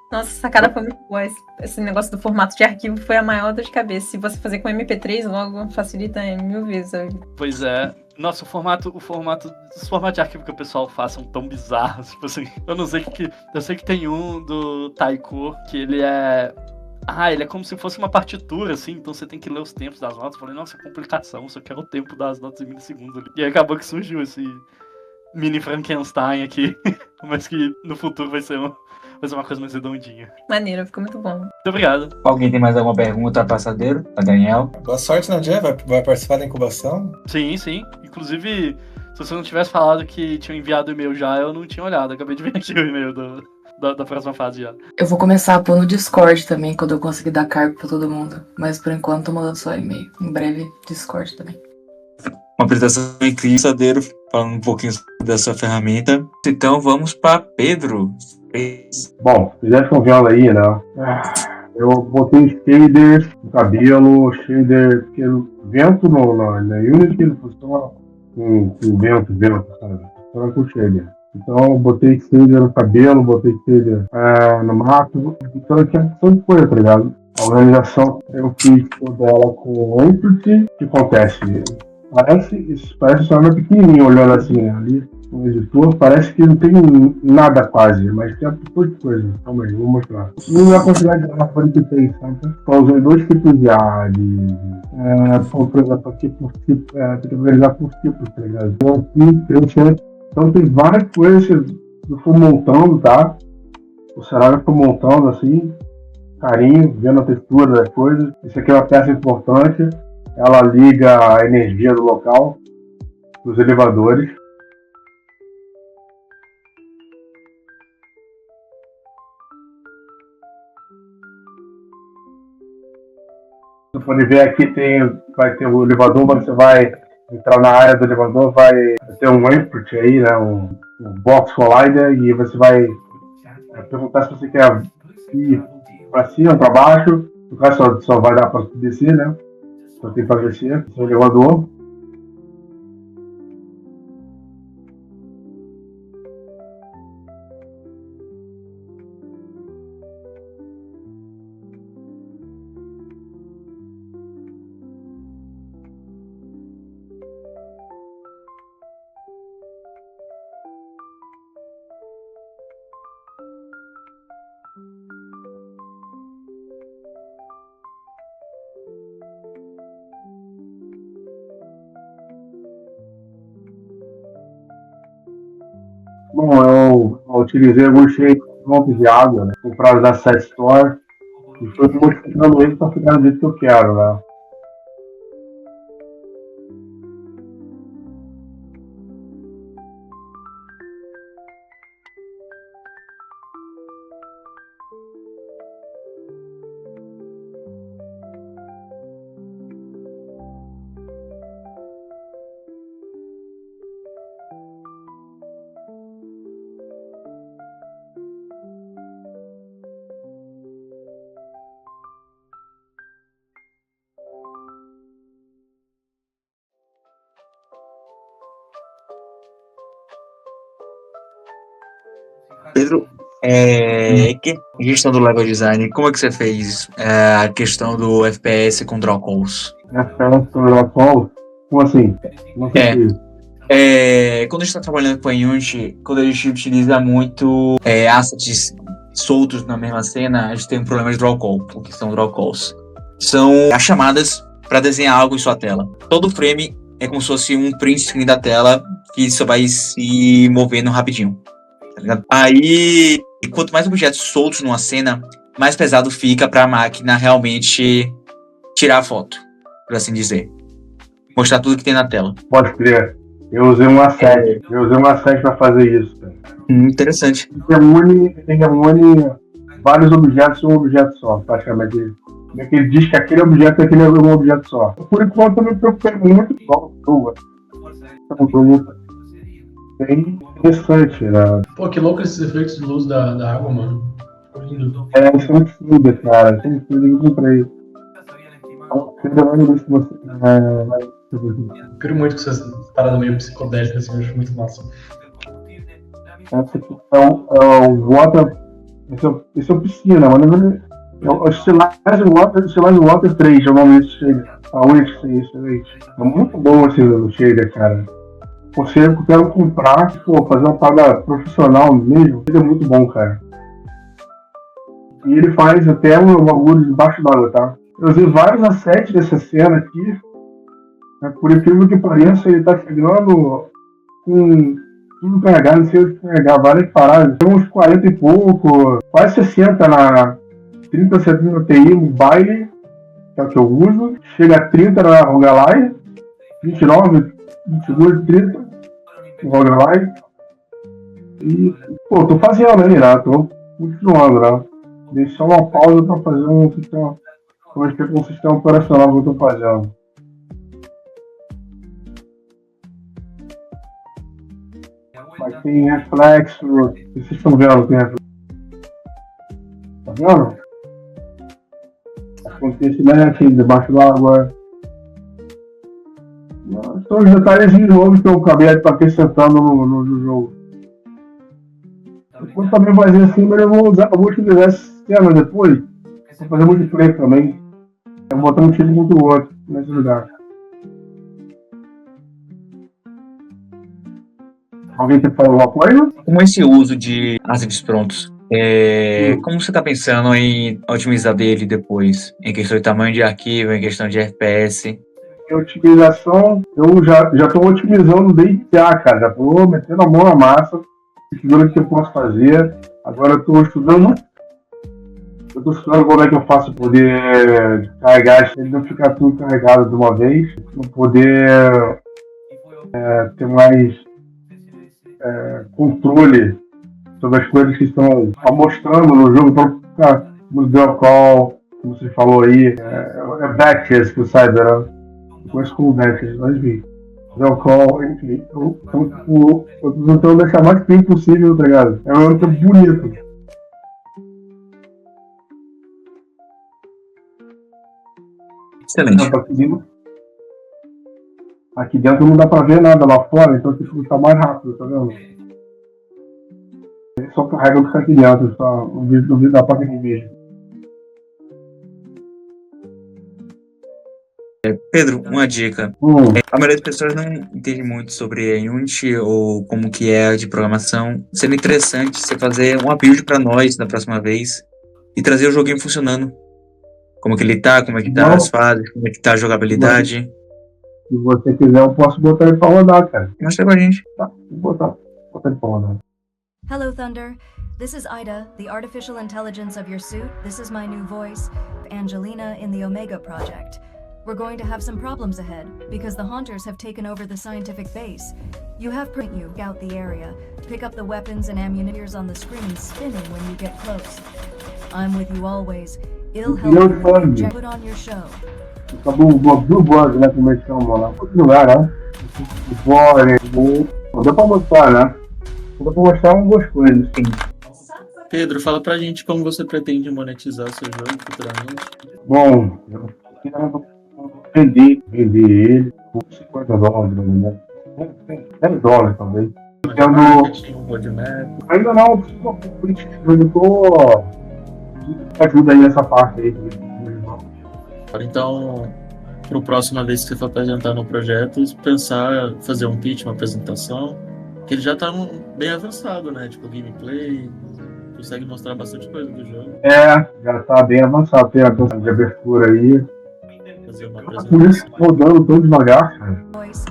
Nossa, essa sacada foi muito boa. Esse negócio do formato de arquivo foi a maior dor de cabeça. Se você fazer com MP3, logo facilita 1000 vezes a vida. Pois é. Nossa, os formatos de arquivo que o pessoal faz são tão bizarros. Tipo assim, eu não sei o que... Eu sei que tem um do Taiko que ele é... ele é como se fosse uma partitura, assim, então você tem que ler os tempos das notas. Eu falei, nossa, complicação, só quero o tempo das notas em milissegundos ali. E aí acabou que surgiu esse mini Frankenstein aqui, mas que no futuro vai ser uma coisa mais redondinha. Maneiro, ficou muito bom. Muito obrigado. Alguém tem mais alguma pergunta, passadeiro? Pra Daniel? Boa sorte na dia, vai participar da incubação? Sim. Inclusive, se você não tivesse falado que tinha enviado o e-mail já, eu não tinha olhado. Acabei de ver aqui o e-mail da próxima fase já. Eu vou começar a pôr no Discord também, quando eu conseguir dar cargo pra todo mundo. Mas por enquanto tô mandando só e-mail. Em breve, Discord também. Uma apresentação incrível, passadeiro, falando um pouquinho dessa ferramenta. Então vamos para Pedro. Bom, vocês já estão vendo aí, né? Eu botei shader no cabelo, shader, porque o vento na Unity ele funciona com vento, sabe? Funciona com shader. Então eu botei shader no cabelo, botei shader no mato, então eu tinha bastante coisa, tá ligado? A organização eu fiz toda ela com Amplitude. O que acontece? Parece só uma pequenininho olhando assim, né? Ali no editor, parece que não tem nada quase, mas tem uma de coisa. Calma aí, vou mostrar. Não é a quantidade de árvore que tem, sabe? Só usei 2 tipos de árvore. Por exemplo, aqui tem que organizar por tipos, tá ligado? Então aqui, então tem várias coisas que eu fui montando, tá? O cenário eu fui montando assim, carinho, vendo a textura das coisas. Isso aqui é uma peça importante. Ela liga a energia do local, dos elevadores. Você pode ver aqui, vai ter o elevador, você vai entrar na área do elevador, vai ter um input aí, né, um box collider, e você vai perguntar se você quer ir para cima, para baixo. No caso, só vai dar para descer, né? Só tem para descer, esse é o elevador. Bom, eu utilizei alguns shapes prontos de água, né, comprados da Set Store, e estou modificando eles para ficar do jeito que eu quero, né? Pedro, questão do level design, como é que você fez a questão do FPS com draw calls? FPS com draw calls? Como assim? Não sei. Quando a gente está trabalhando com a Unity, quando a gente utiliza muito assets soltos na mesma cena, a gente tem um problema de draw call. O que são draw calls? São as chamadas para desenhar algo em sua tela. Todo frame é como se fosse um print screen da tela que só vai se movendo rapidinho. Tá ligado? Aí, quanto mais objetos soltos numa cena, mais pesado fica para a máquina realmente tirar a foto, por assim dizer. Mostrar tudo que tem na tela. Pode crer. Eu usei um A7. Eu usei um A7 pra fazer isso. Cara. Interessante. Ele reúne vários objetos em um objeto só, praticamente. Ele diz que aquele objeto é um objeto só. Por enquanto eu me preocupei muito com o jogo. É um jogo bem interessante, né? Pô, que louco esses efeitos de luz da água, mano. Ficou lindo. Isso é muito foda, cara. Isso é muito foda que eu comprei. Ainda mais se você. Eu quero muito que essas paradas meio psicodélicas, assim, eu acho muito massa. Essa aqui é o Water. Esse é o Piscina, mano. É o Stellage Water 3, é o nome desse shader. A única que é muito bom esse shader, cara. Você, eu quero comprar, fazer uma parada profissional mesmo, ele é muito bom, cara. E ele faz até um bagulho debaixo d'água, tá? Eu usei vários assets dessa cena aqui. Por incrível que pareça, ele tá chegando com tudo carregado, não sei o que carregar, várias paradas. Tem uns 40 e pouco, quase 60 na 3070 Ti Mobile, que é o que eu uso. Chega a 30 na Rogalai, 29, 22, 30 no Rogalai. E, tô fazendo aí, né? Tô continuando, né? Deixei só uma pausa pra fazer um sistema operacional que eu tô fazendo. Mas tem reflexo, vocês estão vendo, tem reflexo. Tá vendo? Acontecimento debaixo d'água. São os detalhezinhos novos que eu acabei acrescentando no jogo. Eu também fazer assim, mas eu vou utilizar essa cena depois. Vou fazer multiplayer também. Eu vou botar um tiro contra o outro nesse lugar. Alguém quer falar alguma coisa? Como esse uso de assets prontos? Como você está pensando em otimizar dele depois? Em questão de tamanho de arquivo, em questão de FPS? Em otimização, eu já estou otimizando desde já, cara. Já estou metendo a mão na massa, estudando o que eu posso fazer. Agora eu estou estudando. Eu estou estudando como é que eu faço para poder carregar, ele não ficar tudo carregado de uma vez, para poder ter mais controle sobre as coisas que estão mostrando no jogo, para ficar no draw call, como você falou aí, batches que o Cyber, né? Eu conheço como batches, mas enfim, draw call, enfim, eu estou tentando deixar o mais clean possível, tá ligado? É um jogo bonito. Excelente. Aqui dentro não dá pra ver nada lá fora, então tem que ficar mais rápido, tá vendo? Ele só carrega o que tá aqui dentro, só o vídeo da placa de vídeo. Pedro, uma dica. A maioria das pessoas não entende muito sobre a Unity ou como que é de programação. Seria interessante você fazer uma build pra nós da próxima vez e trazer o joguinho funcionando. Como que ele tá, como é que tá as fases, como é que tá a jogabilidade. Se você quiser, eu posso botar ele pra rodar, cara. Mostra pra gente. Tá, vou botar ele pra rodar. Hello, Thunder. This is Ida, the artificial intelligence of your suit. This is my new voice, Angelina in the Omega Project. We're going to have some problems ahead, because the Haunters have taken over the scientific base. You have you out the area, pick up the weapons and ammunition on the screen spinning when you get close. I'm with you always. I'll help you put on your show. Acabou Blue Blood, né, como eles chamam lá. Outro lugar, né? Dá pra mostrar, né? Dá pra mostrar algumas coisas, sim. Pedro, fala pra gente como você pretende monetizar o seu jogo futuramente. Bom, eu quero vender ele por $50, né? $10 talvez. Ainda não, eu tô ajuda aí nessa parte aí. Então, para a próxima vez que você for apresentar no projeto, pensar fazer um pitch, uma apresentação, que ele já está bem avançado, né? Tipo, gameplay, consegue mostrar bastante coisa do jogo. Já tá bem avançado. Tem a questão de abertura aí. Fazer uma Por apresentação. isso que rodando tão devagar, cara. Voice.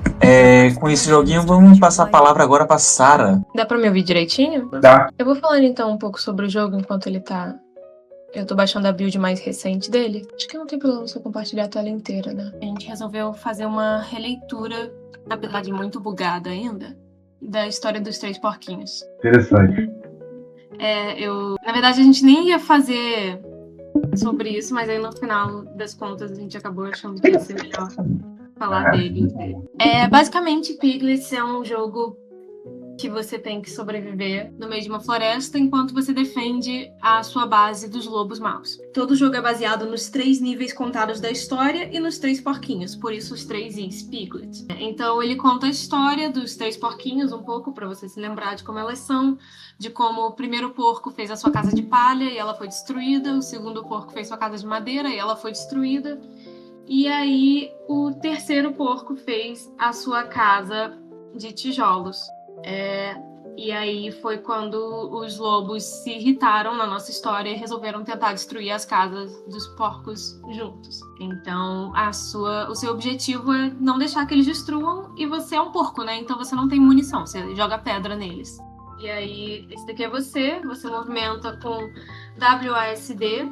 Com esse joguinho, vamos passar a palavra agora pra Sarah. Dá pra me ouvir direitinho? Dá. Eu vou falando então um pouco sobre o jogo enquanto ele tá. Eu tô baixando a build mais recente dele. Acho que não tem problema se eu compartilhar a tela inteira, né? A gente resolveu fazer uma releitura, apesar de muito bugada ainda, da história dos Três Porquinhos. Interessante. Na verdade, a gente nem ia fazer sobre isso, mas aí no final das contas a gente acabou achando que ia ser melhor falar dele. Basicamente, Piglets é um jogo que você tem que sobreviver no meio de uma floresta enquanto você defende a sua base dos lobos maus. Todo jogo é baseado nos 3 níveis contados da história e nos 3 porquinhos, por isso os 3 Is, Piglets. Então ele conta a história dos 3 porquinhos um pouco, para você se lembrar de como elas são, de como o primeiro porco fez a sua casa de palha e ela foi destruída, o segundo porco fez sua casa de madeira e ela foi destruída, e aí o terceiro porco fez a sua casa de tijolos. E aí foi quando os lobos se irritaram na nossa história e resolveram tentar destruir as casas dos porcos juntos. Então, o seu objetivo é não deixar que eles destruam, e você é um porco, né? Então você não tem munição, você joga pedra neles. E aí, esse daqui é você movimenta com WASD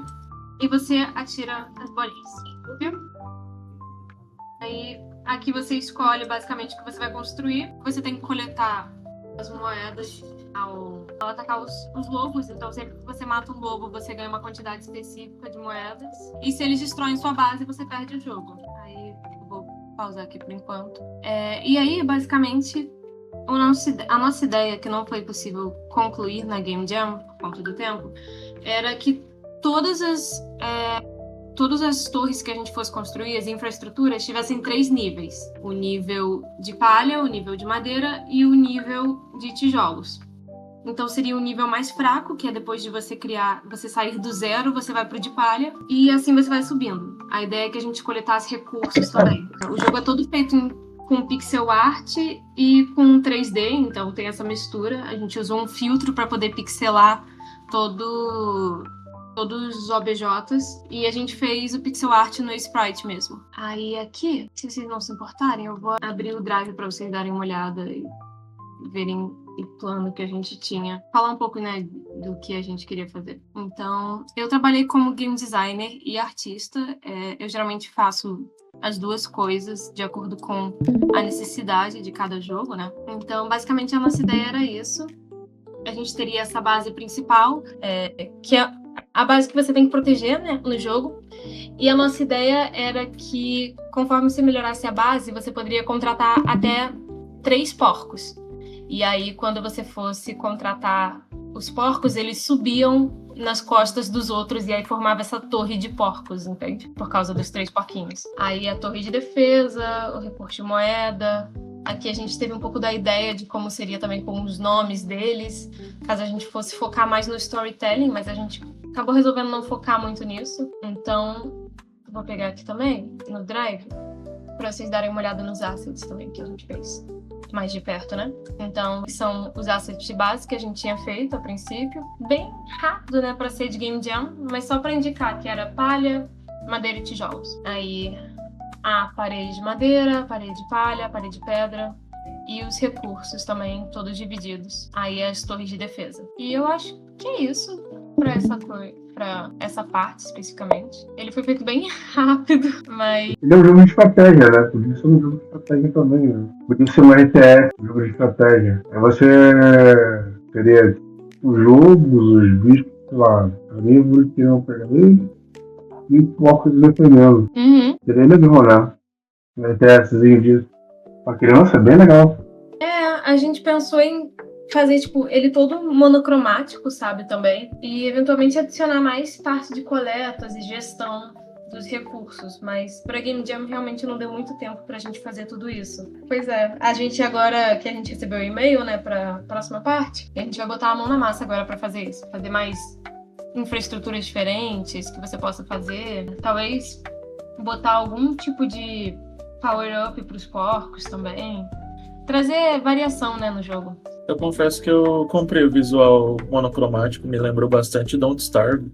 e você atira as bolinhas, viu? Aí, aqui você escolhe basicamente o que você vai construir. Você tem que coletar as moedas ao atacar os lobos. Então, sempre que você mata um lobo, você ganha uma quantidade específica de moedas. E se eles destroem sua base, você perde o jogo. Aí, eu vou pausar aqui por enquanto. E aí, basicamente, a nossa ideia, que não foi possível concluir na Game Jam, por conta do tempo, era que todas as torres que a gente fosse construir, as infraestruturas, tivessem 3 níveis. O nível de palha, o nível de madeira e o nível de tijolos. Então seria o nível mais fraco, que é depois de você sair do 0, você vai pro de palha, e assim você vai subindo. A ideia é que a gente coletasse recursos também. O jogo é todo feito com pixel art e com 3D, então tem essa mistura. A gente usou um filtro para poder pixelar todos os OBJs, e a gente fez o pixel art no Sprite mesmo. Aí aqui, se vocês não se importarem, eu vou abrir o Drive para vocês darem uma olhada e verem o plano que a gente tinha. Falar um pouco, né, do que a gente queria fazer. Então, eu trabalhei como game designer e artista. Eu geralmente faço as duas coisas de acordo com a necessidade de cada jogo, né? Então, basicamente, a nossa ideia era isso. A gente teria essa base principal, que é a base que você tem que proteger, né, no jogo. E a nossa ideia era que, conforme você melhorasse a base, você poderia contratar até 3 porcos. E aí, quando você fosse contratar os porcos, eles subiam nas costas dos outros e aí formava essa torre de porcos, entende? Por causa dos 3 porquinhos. Aí a torre de defesa, o recurso de moeda. Aqui a gente teve um pouco da ideia de como seria também com os nomes deles, caso a gente fosse focar mais no storytelling, mas a gente acabou resolvendo não focar muito nisso. Então, vou pegar aqui também, no Drive, para vocês darem uma olhada nos assets também que a gente fez mais de perto, né? Então, são os assets de base que a gente tinha feito a princípio, bem rápido, né, para ser de Game Jam, mas só para indicar que era palha, madeira e tijolos. Aí, a parede de madeira, parede de palha, parede de pedra e os recursos também, todos divididos. Aí as torres de defesa. E eu acho que é isso para essa parte especificamente. Ele foi feito bem rápido, mas... Ele é um jogo de estratégia, né? Podia ser um jogo de estratégia também, né? Podia ser um RTS, um jogo de estratégia. Aí você teria os lobos, os bichos, sei lá, carnívoros que iam pegar ele e porcos defendendo. Uhum. Seria legal, né? Um RTSzinho disso. Pra criança é bem legal. A gente pensou em fazer, tipo, ele todo monocromático, sabe, também. E, eventualmente, adicionar mais parte de coletas e gestão dos recursos. Mas pra Game Jam, realmente não deu muito tempo pra gente fazer tudo isso. Pois é. A gente agora, que a gente recebeu o e-mail, né, pra próxima parte, a gente vai botar a mão na massa agora pra fazer isso. Fazer mais infraestruturas diferentes que você possa fazer. Talvez botar algum tipo de power-up pros porcos também. Trazer variação, né, no jogo. Eu confesso que eu comprei o visual monocromático, me lembrou bastante Don't Starve.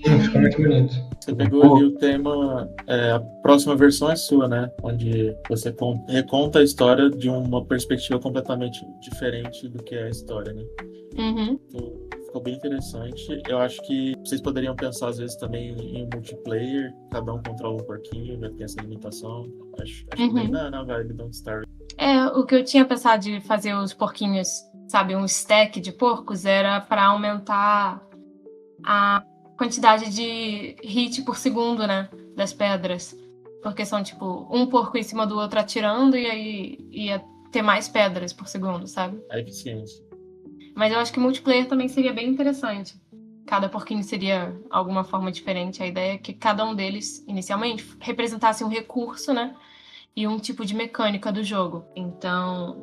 Ficou muito bonito. Você pegou ali o tema, a próxima versão é sua, né? Onde você reconta a história de uma perspectiva completamente diferente do que é a história, né? Uhum. Então, ficou bem interessante. Eu acho que vocês poderiam pensar, às vezes, também em multiplayer, cada um controla um porquinho, já tem essa limitação. Acho bem na vibe Don't Starve. O que eu tinha pensado de fazer os porquinhos, sabe, um stack de porcos, era para aumentar a quantidade de hit por segundo, né, das pedras. Porque são, tipo, um porco em cima do outro atirando e aí ia ter mais pedras por segundo, sabe? A eficiência. Mas eu acho que multiplayer também seria bem interessante. Cada porquinho seria alguma forma diferente. A ideia é que cada um deles, inicialmente, representasse um recurso, né? E um tipo de mecânica do jogo. Então,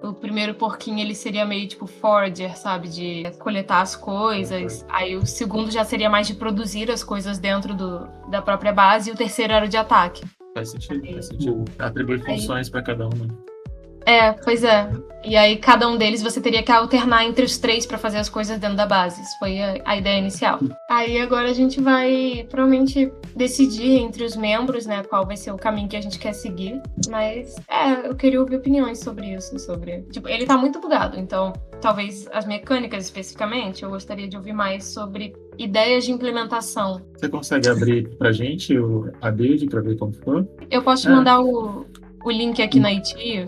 o primeiro porquinho, ele seria meio tipo forager, sabe? De coletar as coisas. Aí o segundo já seria mais de produzir as coisas dentro da própria base. E o terceiro era o de ataque. Faz sentido. Atribuir funções para cada um, né? Pois é. E aí, cada um deles você teria que alternar entre os 3 pra fazer as coisas dentro da base. Isso foi a ideia inicial. Aí, agora a gente vai, provavelmente, decidir entre os membros, né, qual vai ser o caminho que a gente quer seguir. Mas, eu queria ouvir opiniões sobre isso. Tipo, ele tá muito bugado, então, talvez as mecânicas especificamente, eu gostaria de ouvir mais sobre ideias de implementação. Você consegue abrir pra gente a build pra ver como ficou? Eu posso te mandar o link aqui na ITIO.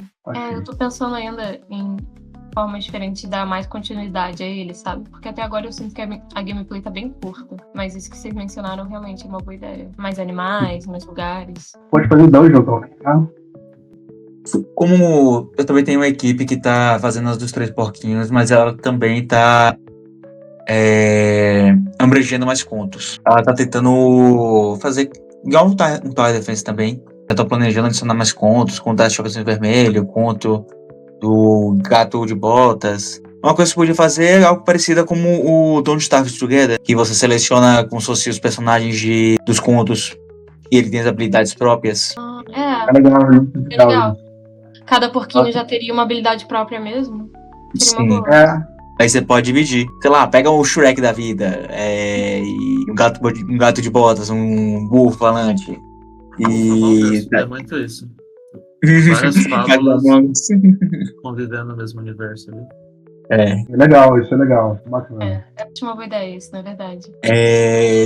Eu tô pensando ainda em formas diferentes de dar mais continuidade a ele, sabe? Porque até agora eu sinto que a gameplay tá bem curta. Mas isso que vocês mencionaram realmente é uma boa ideia. Mais animais, mais lugares. Pode fazer dungeon, tá? Como eu também tenho uma equipe que tá fazendo as dos 3 porquinhos, mas ela também tá abrangendo mais contos. Ela tá tentando fazer igual um Tower Defense também. Eu tô planejando adicionar mais contos, conto da Chocazinho Vermelho, conto do Gato de Botas. Uma coisa que você podia fazer é algo parecido como o Don't Starve Together, que você seleciona como se fossem os personagens dos contos e ele tem as habilidades próprias. É legal. Cada porquinho já teria uma habilidade própria mesmo? Seria uma boa. Aí você pode dividir. Sei lá, pega o Shrek da vida, e um gato de botas, um burro falante. É muito isso. Várias fábulas convivendo no mesmo universo ali. É legal, isso é legal. Bacana. É uma boa ideia isso, na verdade.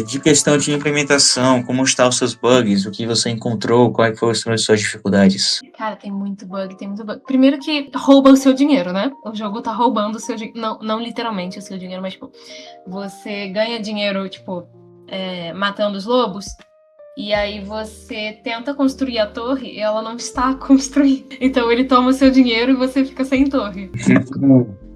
De questão de implementação, como estão os seus bugs, o que você encontrou, quais foram as suas dificuldades? Cara, tem muito bug. Primeiro que rouba o seu dinheiro, né? O jogo tá roubando o seu dinheiro. Não literalmente o seu dinheiro, mas tipo, você ganha dinheiro, tipo, matando os lobos. E aí você tenta construir a torre e ela não está construída. Então ele toma o seu dinheiro e você fica sem torre.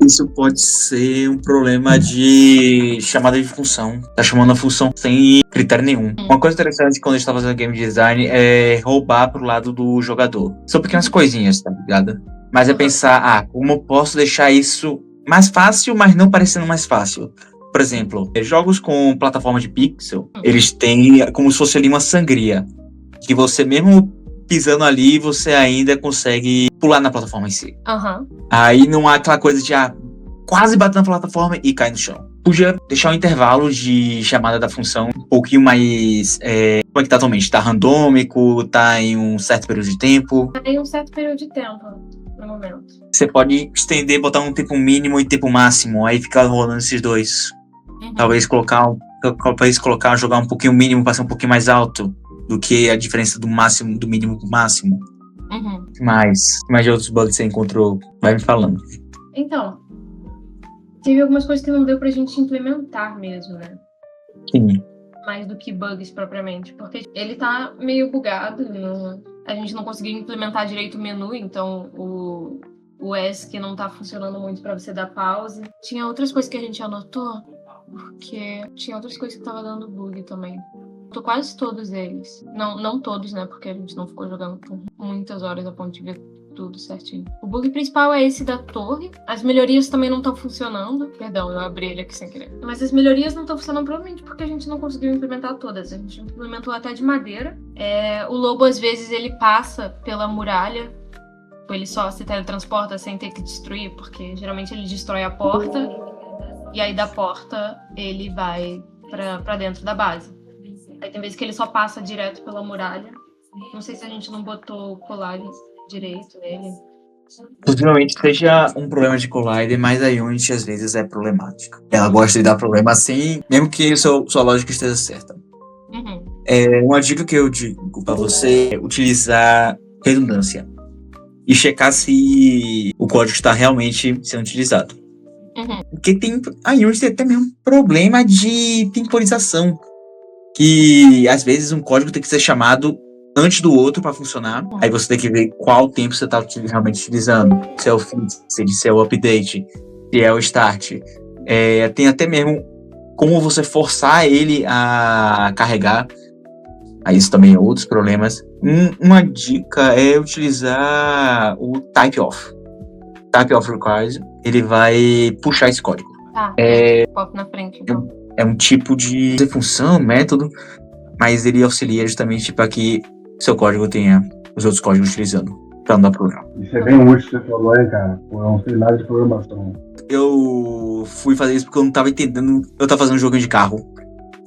Isso pode ser um problema de chamada de função. Tá chamando a função sem critério nenhum. Uma coisa interessante quando a gente tá fazendo game design é roubar pro lado do jogador. São pequenas coisinhas, tá ligado? Mas é pensar, como eu posso deixar isso mais fácil, mas não parecendo mais fácil. Por exemplo, jogos com plataforma de pixel, eles têm como se fosse ali uma sangria. Que você mesmo pisando ali, você ainda consegue pular na plataforma em si. Aí não há aquela coisa de quase bater na plataforma e cair no chão. Podia deixar um intervalo de chamada da função um pouquinho mais... como é que tá atualmente? Tá randômico? Tá em um certo período de tempo? Tá em um certo período de tempo, no momento. Você pode estender, botar um tempo mínimo e tempo máximo, aí ficar rolando esses dois. Talvez jogar um pouquinho mínimo para ser um pouquinho mais alto do que a diferença do máximo, do mínimo pro máximo. Mas de outros bugs você encontrou? Vai me falando. Então, teve algumas coisas que não deu pra gente implementar mesmo, né? Sim. Mais do que bugs propriamente, porque ele tá meio bugado, a gente não conseguiu implementar direito o menu, então o ESC não tá funcionando muito pra você dar pause. Tinha outras coisas que a gente anotou, porque tinha outras coisas que tava dando bug também. Tô quase todos eles. Não todos, né? Porque a gente não ficou jogando por muitas horas a ponto de ver tudo certinho. O bug principal é esse da torre. As melhorias também não estão funcionando. Perdão, eu abri ele aqui sem querer. Mas as melhorias não estão funcionando provavelmente porque a gente não conseguiu implementar todas. A gente implementou até de madeira. O lobo, às vezes, ele passa pela muralha Ele só se teletransporta sem ter que destruir, porque geralmente ele destrói a porta e aí da porta ele vai pra dentro da base. Aí tem vezes que ele só passa direto pela muralha. Não sei se a gente não botou o colar direito nele. Possivelmente seja um problema de Collider, mas a Unity às vezes é problemática. Ela gosta de dar problema assim, mesmo que sua lógica esteja certa. Uhum. Uma dica que eu digo pra você é utilizar redundância e checar se o código está realmente sendo utilizado. Uhum. Porque a Unity tem até mesmo problema de temporização, que às vezes um código tem que ser chamado antes do outro para funcionar. Aí você tem que ver qual tempo você está realmente utilizando. Se é o fix, se é o update, se é o start. Tem até mesmo como você forçar ele a carregar. Aí isso também é outros problemas. Uma dica é utilizar o type off. Type off requires, ele vai puxar esse código. Tá, pop na frente. Então. É um tipo de função, método, mas ele auxilia justamente para que seu código tenha os outros códigos utilizando, para não dar problema. Isso é bem útil que você falou, hein, cara? Eu não sei nada de programação. Eu fui fazer isso porque eu não tava entendendo. Eu tava fazendo um jogo de carro.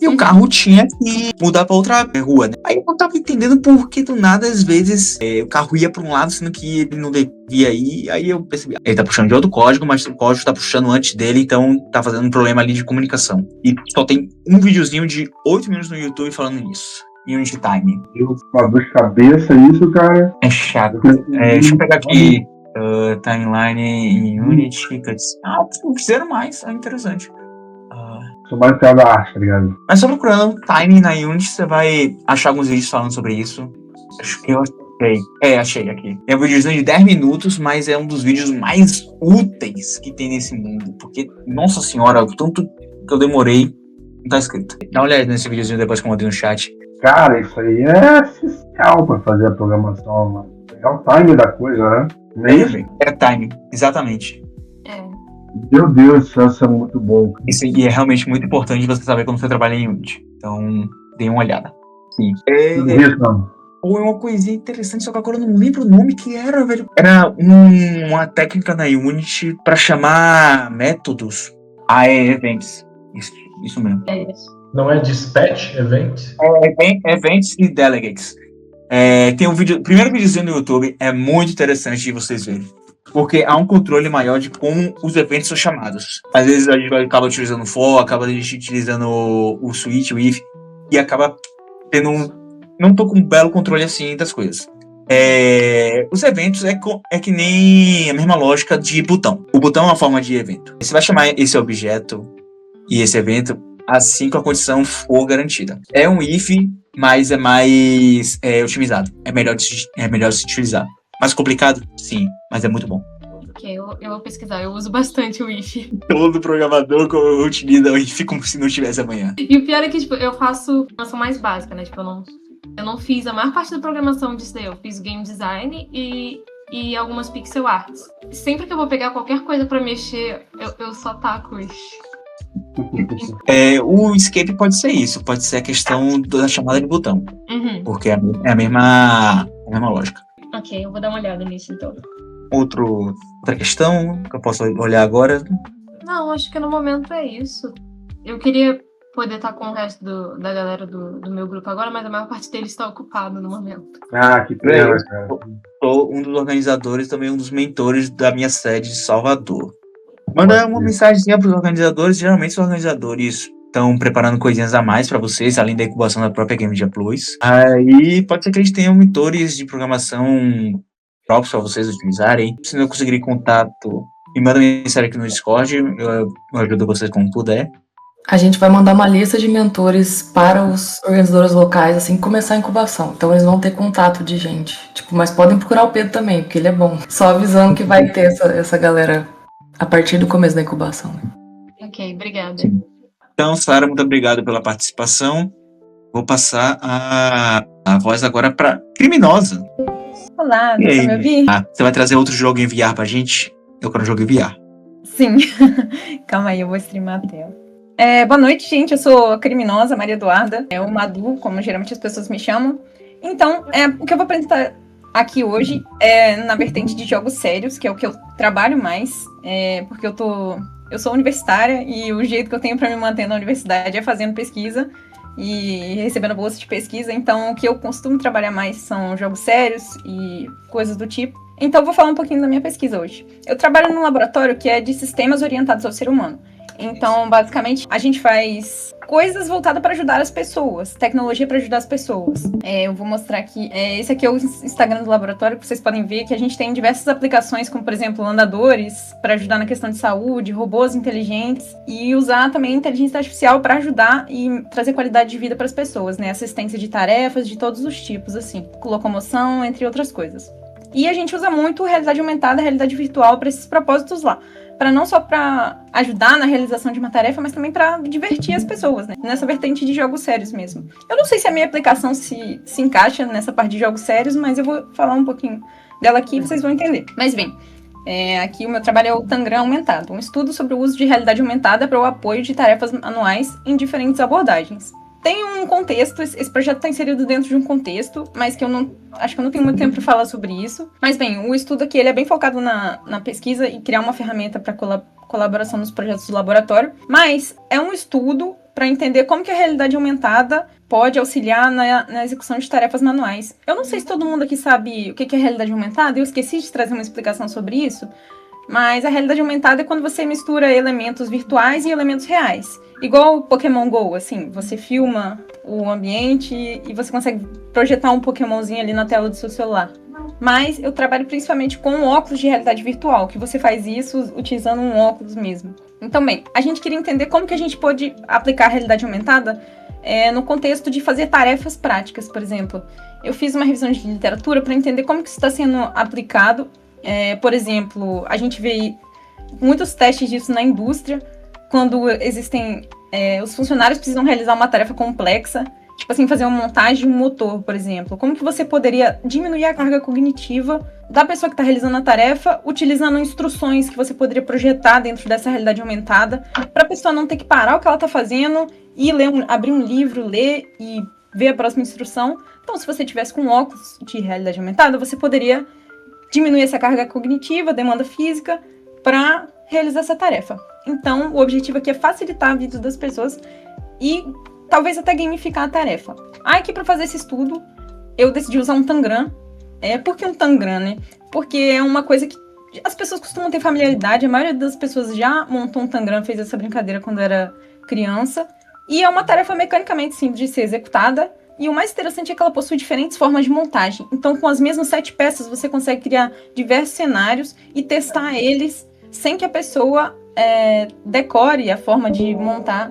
E o carro tinha que mudar pra outra rua, né? Aí eu não tava entendendo por que do nada, às vezes, o carro ia pra um lado, sendo que ele não devia ir. Aí eu percebi, ele tá puxando de outro código, mas o código tá puxando antes dele, então tá fazendo um problema ali de comunicação. E só tem um videozinho de 8 minutos no YouTube falando nisso. Unity Time. Uma dor de cabeça isso, cara. É chato. Deixa eu pegar aqui. Timeline em Unity. Fizeram mais, é interessante. Sou mais cara da arte, tá ligado? Mas só procurando Time na Unity, você vai achar alguns vídeos falando sobre isso. Acho que eu achei. Achei aqui. É um videozinho de 10 minutos, mas é um dos vídeos mais úteis que tem nesse mundo. Porque, nossa senhora, o tanto que eu demorei, não tá escrito. Dá uma olhada nesse videozinho depois que eu mandei no chat. Cara, isso aí é essencial pra fazer a programação, mano. É o time da coisa, né? Não é isso? É time, exatamente. Meu Deus do céu, isso é muito bom. Isso e é realmente muito importante você saber quando você trabalha em Unity. Então, dê uma olhada. Sim. Ou é uma coisinha interessante, só que agora eu não lembro o nome que era, velho. Era uma técnica na Unity pra chamar métodos a events. Isso mesmo. É isso. Não é dispatch event? Events e delegates. Tem um vídeo, primeiro videozinho no YouTube, é muito interessante de vocês verem. Porque há um controle maior de como os eventos são chamados. Às vezes a gente acaba utilizando o for, acaba utilizando o switch, o if, e acaba tendo não tô com um belo controle assim das coisas. Os eventos é que nem a mesma lógica de botão. O botão é uma forma de evento. Você vai chamar esse objeto e esse evento assim que a condição for garantida. É um if, mas é mais otimizado. É melhor de se utilizar. Mais complicado? Sim, mas é muito bom. Ok, eu vou pesquisar. Eu uso bastante o if. Todo programador utiliza o if como se não tivesse amanhã. E o pior é que, tipo, eu faço programação mais básica, né? Tipo, eu não fiz a maior parte da programação disso daí. Eu fiz game design e algumas pixel arts. Sempre que eu vou pegar qualquer coisa pra mexer, eu só taco o if. O escape pode ser isso. Pode ser a questão da chamada de botão. Uhum. Porque é a mesma lógica. Ok, eu vou dar uma olhada nisso então. Outra questão que eu posso olhar agora? Não, acho que no momento é isso. Eu queria poder estar com o resto da galera do meu grupo agora, mas a maior parte deles está ocupado no momento. Ah, que pena, cara. Sou um dos organizadores, também um dos mentores da minha sede de Salvador. Manda uma mensagenzinha para os organizadores. Geralmente os organizadores estão preparando coisinhas a mais para vocês, além da incubação da própria Game Jam Plus. Aí pode ser que eles tenham mentores de programação próprios para vocês utilizarem. Se não conseguirem contato, me manda mensagem aqui no Discord, eu ajudo vocês como puder. A gente vai mandar uma lista de mentores para os organizadores locais assim que começar a incubação. Então eles vão ter contato de gente. Mas podem procurar o Pedro também, porque ele é bom. Só avisando que vai ter essa galera a partir do começo da incubação. Ok, obrigada. Sim. Então, Sara, muito obrigado pela participação. Vou passar a voz agora para Criminosa. Olá, dá pra me ouvir? Você vai trazer outro jogo em VR pra gente? Eu quero um jogo em VR. Sim. Calma aí, eu vou streamar a tela. Boa noite, gente. Eu sou a Criminosa, Maria Eduarda. O Madu, como geralmente as pessoas me chamam. Então, o que eu vou apresentar aqui hoje é na vertente de jogos sérios, que é o que eu trabalho mais, porque eu sou universitária e o jeito que eu tenho para me manter na universidade é fazendo pesquisa e recebendo bolsa de pesquisa, então o que eu costumo trabalhar mais são jogos sérios e coisas do tipo. Então eu vou falar um pouquinho da minha pesquisa hoje. Eu trabalho num laboratório que é de sistemas orientados ao ser humano. Então, basicamente, a gente faz coisas voltadas para ajudar as pessoas, tecnologia para ajudar as pessoas. Eu vou mostrar aqui. Esse aqui é o Instagram do laboratório, que vocês podem ver que a gente tem diversas aplicações, como, por exemplo, andadores, para ajudar na questão de saúde, robôs inteligentes, e usar também inteligência artificial para ajudar e trazer qualidade de vida para as pessoas, né? Assistência de tarefas de todos os tipos, assim, locomoção, entre outras coisas. E a gente usa muito realidade aumentada, realidade virtual para esses propósitos lá. Para não só para ajudar na realização de uma tarefa, mas também para divertir as pessoas, né? Nessa vertente de jogos sérios mesmo. Eu não sei se a minha aplicação se encaixa nessa parte de jogos sérios, mas eu vou falar um pouquinho dela aqui e vocês vão entender. Mas bem, aqui o meu trabalho é o Tangram Aumentado, um estudo sobre o uso de realidade aumentada para o apoio de tarefas manuais em diferentes abordagens. Tem um contexto, esse projeto está inserido dentro de um contexto, mas que acho que eu não tenho muito tempo para falar sobre isso. Mas bem, o estudo aqui ele é bem focado na pesquisa e criar uma ferramenta para colaboração nos projetos do laboratório. Mas é um estudo para entender como que a realidade aumentada pode auxiliar na execução de tarefas manuais. Eu não sei se todo mundo aqui sabe o que é realidade aumentada, eu esqueci de trazer uma explicação sobre isso. Mas a realidade aumentada é quando você mistura elementos virtuais e elementos reais. Igual o Pokémon GO, assim, você filma o ambiente e você consegue projetar um Pokémonzinho ali na tela do seu celular. Mas eu trabalho principalmente com óculos de realidade virtual, que você faz isso utilizando um óculos mesmo. Então, bem, a gente queria entender como que a gente pode aplicar a realidade aumentada no contexto de fazer tarefas práticas, por exemplo. Eu fiz uma revisão de literatura para entender como que isso está sendo aplicado. Por exemplo, a gente vê muitos testes disso na indústria, quando existem... os funcionários precisam realizar uma tarefa complexa, tipo assim, fazer uma montagem de um motor, por exemplo. Como que você poderia diminuir a carga cognitiva da pessoa que está realizando a tarefa, utilizando instruções que você poderia projetar dentro dessa realidade aumentada, para a pessoa não ter que parar o que ela está fazendo e abrir um livro, ler e ver a próxima instrução. Então, se você tivesse com óculos de realidade aumentada, você poderia diminuir essa carga cognitiva, demanda física, para realizar essa tarefa. Então, o objetivo aqui é facilitar a vida das pessoas e talvez até gamificar a tarefa. Aqui, para fazer esse estudo, eu decidi usar um Tangram. Por que um Tangram, né? Porque é uma coisa que as pessoas costumam ter familiaridade. A maioria das pessoas já montou um Tangram, fez essa brincadeira quando era criança. E é uma tarefa mecanicamente simples de ser executada. E o mais interessante é que ela possui diferentes formas de montagem. Então, com as mesmas 7 peças, você consegue criar diversos cenários e testar eles sem que a pessoa decore a forma de montar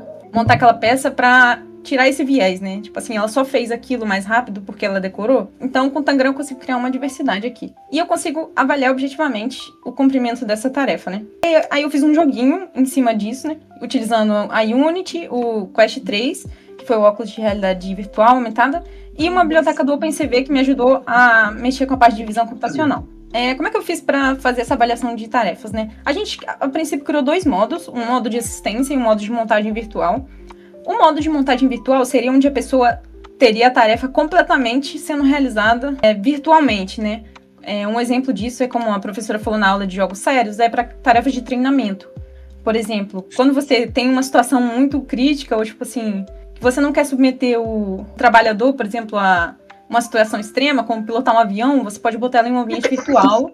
aquela peça para tirar esse viés, né? Tipo assim, ela só fez aquilo mais rápido porque ela decorou. Então, com o Tangram eu consigo criar uma diversidade aqui. E eu consigo avaliar objetivamente o cumprimento dessa tarefa, né? Aí eu fiz um joguinho em cima disso, né? Utilizando a Unity, o Quest 3, que foi o óculos de realidade virtual aumentada, e uma biblioteca do OpenCV que me ajudou a mexer com a parte de visão computacional. Como é que eu fiz para fazer essa avaliação de tarefas, né? A gente, a princípio, criou 2 modos, um modo de assistência e um modo de montagem virtual. O modo de montagem virtual seria onde a pessoa teria a tarefa completamente sendo realizada virtualmente, né? Um exemplo disso é como a professora falou na aula de jogos sérios, para tarefas de treinamento. Por exemplo, quando você tem uma situação muito crítica, ou tipo assim, que você não quer submeter o trabalhador, por exemplo, a uma situação extrema, como pilotar um avião, você pode botar ela em um ambiente virtual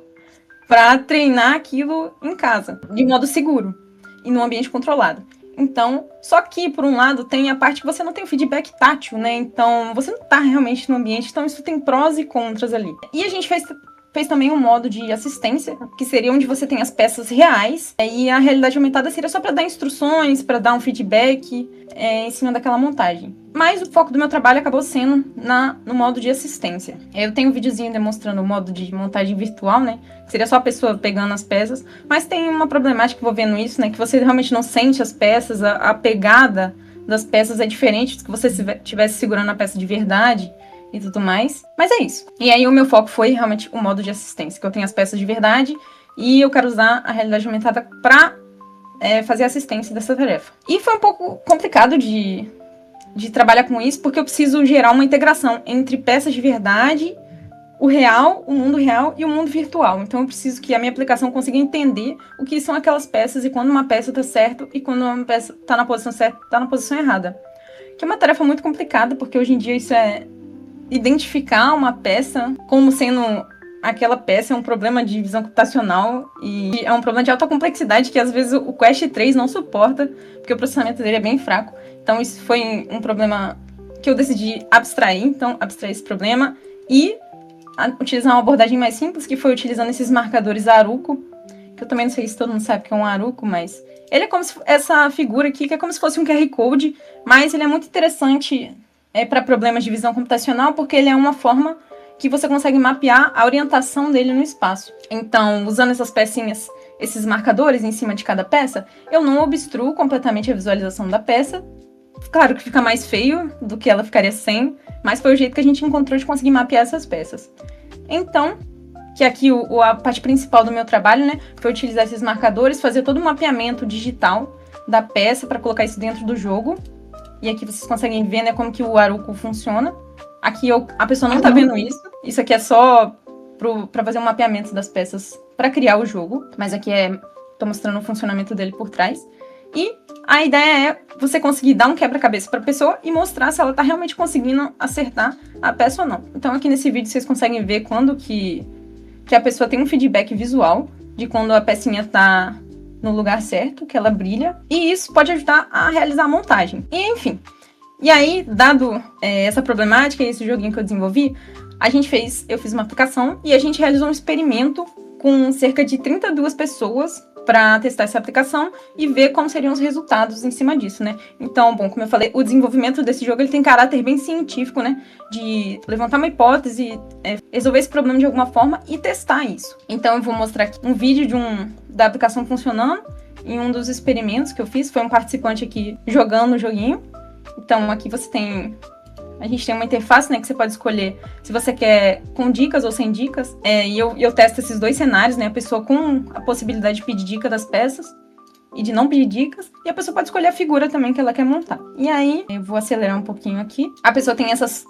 para treinar aquilo em casa, de modo seguro e num ambiente controlado. Então, só que, por um lado, tem a parte que você não tem o feedback tátil, né? Então, você não tá realmente no ambiente, então isso tem prós e contras ali. E a gente fez também um modo de assistência, que seria onde você tem as peças reais, e a realidade aumentada seria só para dar instruções, para dar um feedback em cima daquela montagem. Mas o foco do meu trabalho acabou sendo no modo de assistência. Eu tenho um videozinho demonstrando o modo de montagem virtual, né? Seria só a pessoa pegando as peças. Mas tem uma problemática envolvendo isso, né? Que você realmente não sente as peças, a pegada das peças é diferente do que você estivesse segurando a peça de verdade e tudo mais. Mas é isso. E aí o meu foco foi realmente o modo de assistência, que eu tenho as peças de verdade e eu quero usar a realidade aumentada para fazer a assistência dessa tarefa. E foi um pouco complicado de trabalhar com isso, porque eu preciso gerar uma integração entre peças de verdade o real, o mundo real e o mundo virtual. Então eu preciso que a minha aplicação consiga entender o que são aquelas peças e quando uma peça está certa e quando uma peça está na posição certa, está na posição errada. Que é uma tarefa muito complicada, porque hoje em dia isso é identificar uma peça como sendo aquela peça é um problema de visão computacional e é um problema de alta complexidade que às vezes o Quest 3 não suporta, porque o processamento dele é bem fraco. Então isso foi um problema que eu decidi abstrair esse problema e utilizar uma abordagem mais simples, que foi utilizando esses marcadores Aruco, que eu também não sei se todo mundo sabe que é um Aruco, mas ele é como se essa figura aqui, que é como se fosse um QR Code, mas ele é muito interessante para problemas de visão computacional, porque ele é uma forma que você consegue mapear a orientação dele no espaço. Então, usando essas pecinhas, esses marcadores em cima de cada peça, eu não obstruo completamente a visualização da peça. Claro que fica mais feio do que ela ficaria sem, mas foi o jeito que a gente encontrou de conseguir mapear essas peças. Então, que aqui a parte principal do meu trabalho, né, foi utilizar esses marcadores, fazer todo um mapeamento digital da peça para colocar isso dentro do jogo. E aqui vocês conseguem ver, né, como que o Aruco funciona. Aqui a pessoa não tá vendo isso. Isso aqui é só para fazer um mapeamento das peças para criar o jogo. Mas aqui tô mostrando o funcionamento dele por trás. E a ideia é você conseguir dar um quebra-cabeça para a pessoa e mostrar se ela tá realmente conseguindo acertar a peça ou não. Então aqui nesse vídeo vocês conseguem ver quando que a pessoa tem um feedback visual de quando a pecinha tá no lugar certo, que ela brilha. E isso pode ajudar a realizar a montagem. E enfim. E aí, dado essa problemática e esse joguinho que eu desenvolvi, eu fiz uma aplicação e a gente realizou um experimento com cerca de 32 pessoas para testar essa aplicação e ver como seriam os resultados em cima disso, né? Então, bom, como eu falei, o desenvolvimento desse jogo ele tem caráter bem científico, né? De levantar uma hipótese, resolver esse problema de alguma forma e testar isso. Então, eu vou mostrar aqui um vídeo da aplicação funcionando em um dos experimentos que eu fiz. Foi um participante aqui jogando o joguinho. Então, aqui a gente tem uma interface, né, que você pode escolher se você quer com dicas ou sem dicas. E eu testo esses dois cenários, né, a pessoa com a possibilidade de pedir dica das peças e de não pedir dicas. E a pessoa pode escolher a figura também que ela quer montar. E aí, eu vou acelerar um pouquinho aqui. A pessoa tem essas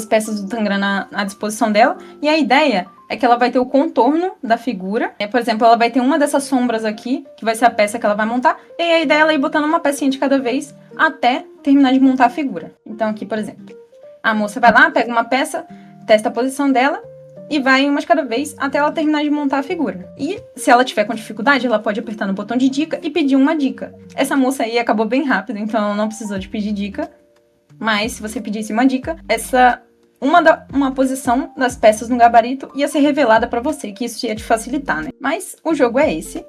peças do Tangram à disposição dela. E a ideia é que ela vai ter o contorno da figura. Por exemplo, ela vai ter uma dessas sombras aqui, que vai ser a peça que ela vai montar. E aí a ideia é ela ir botando uma pecinha de cada vez até terminar de montar a figura. Então aqui, por exemplo, a moça vai lá, pega uma peça, testa a posição dela e vai uma de cada vez até ela terminar de montar a figura. E se ela tiver com dificuldade, ela pode apertar no botão de dica e pedir uma dica. Essa moça aí acabou bem rápido, então ela não precisou de pedir dica. Mas se você pedisse uma dica, uma posição das peças no gabarito ia ser revelada para você, que isso ia te facilitar, né? Mas o jogo é esse.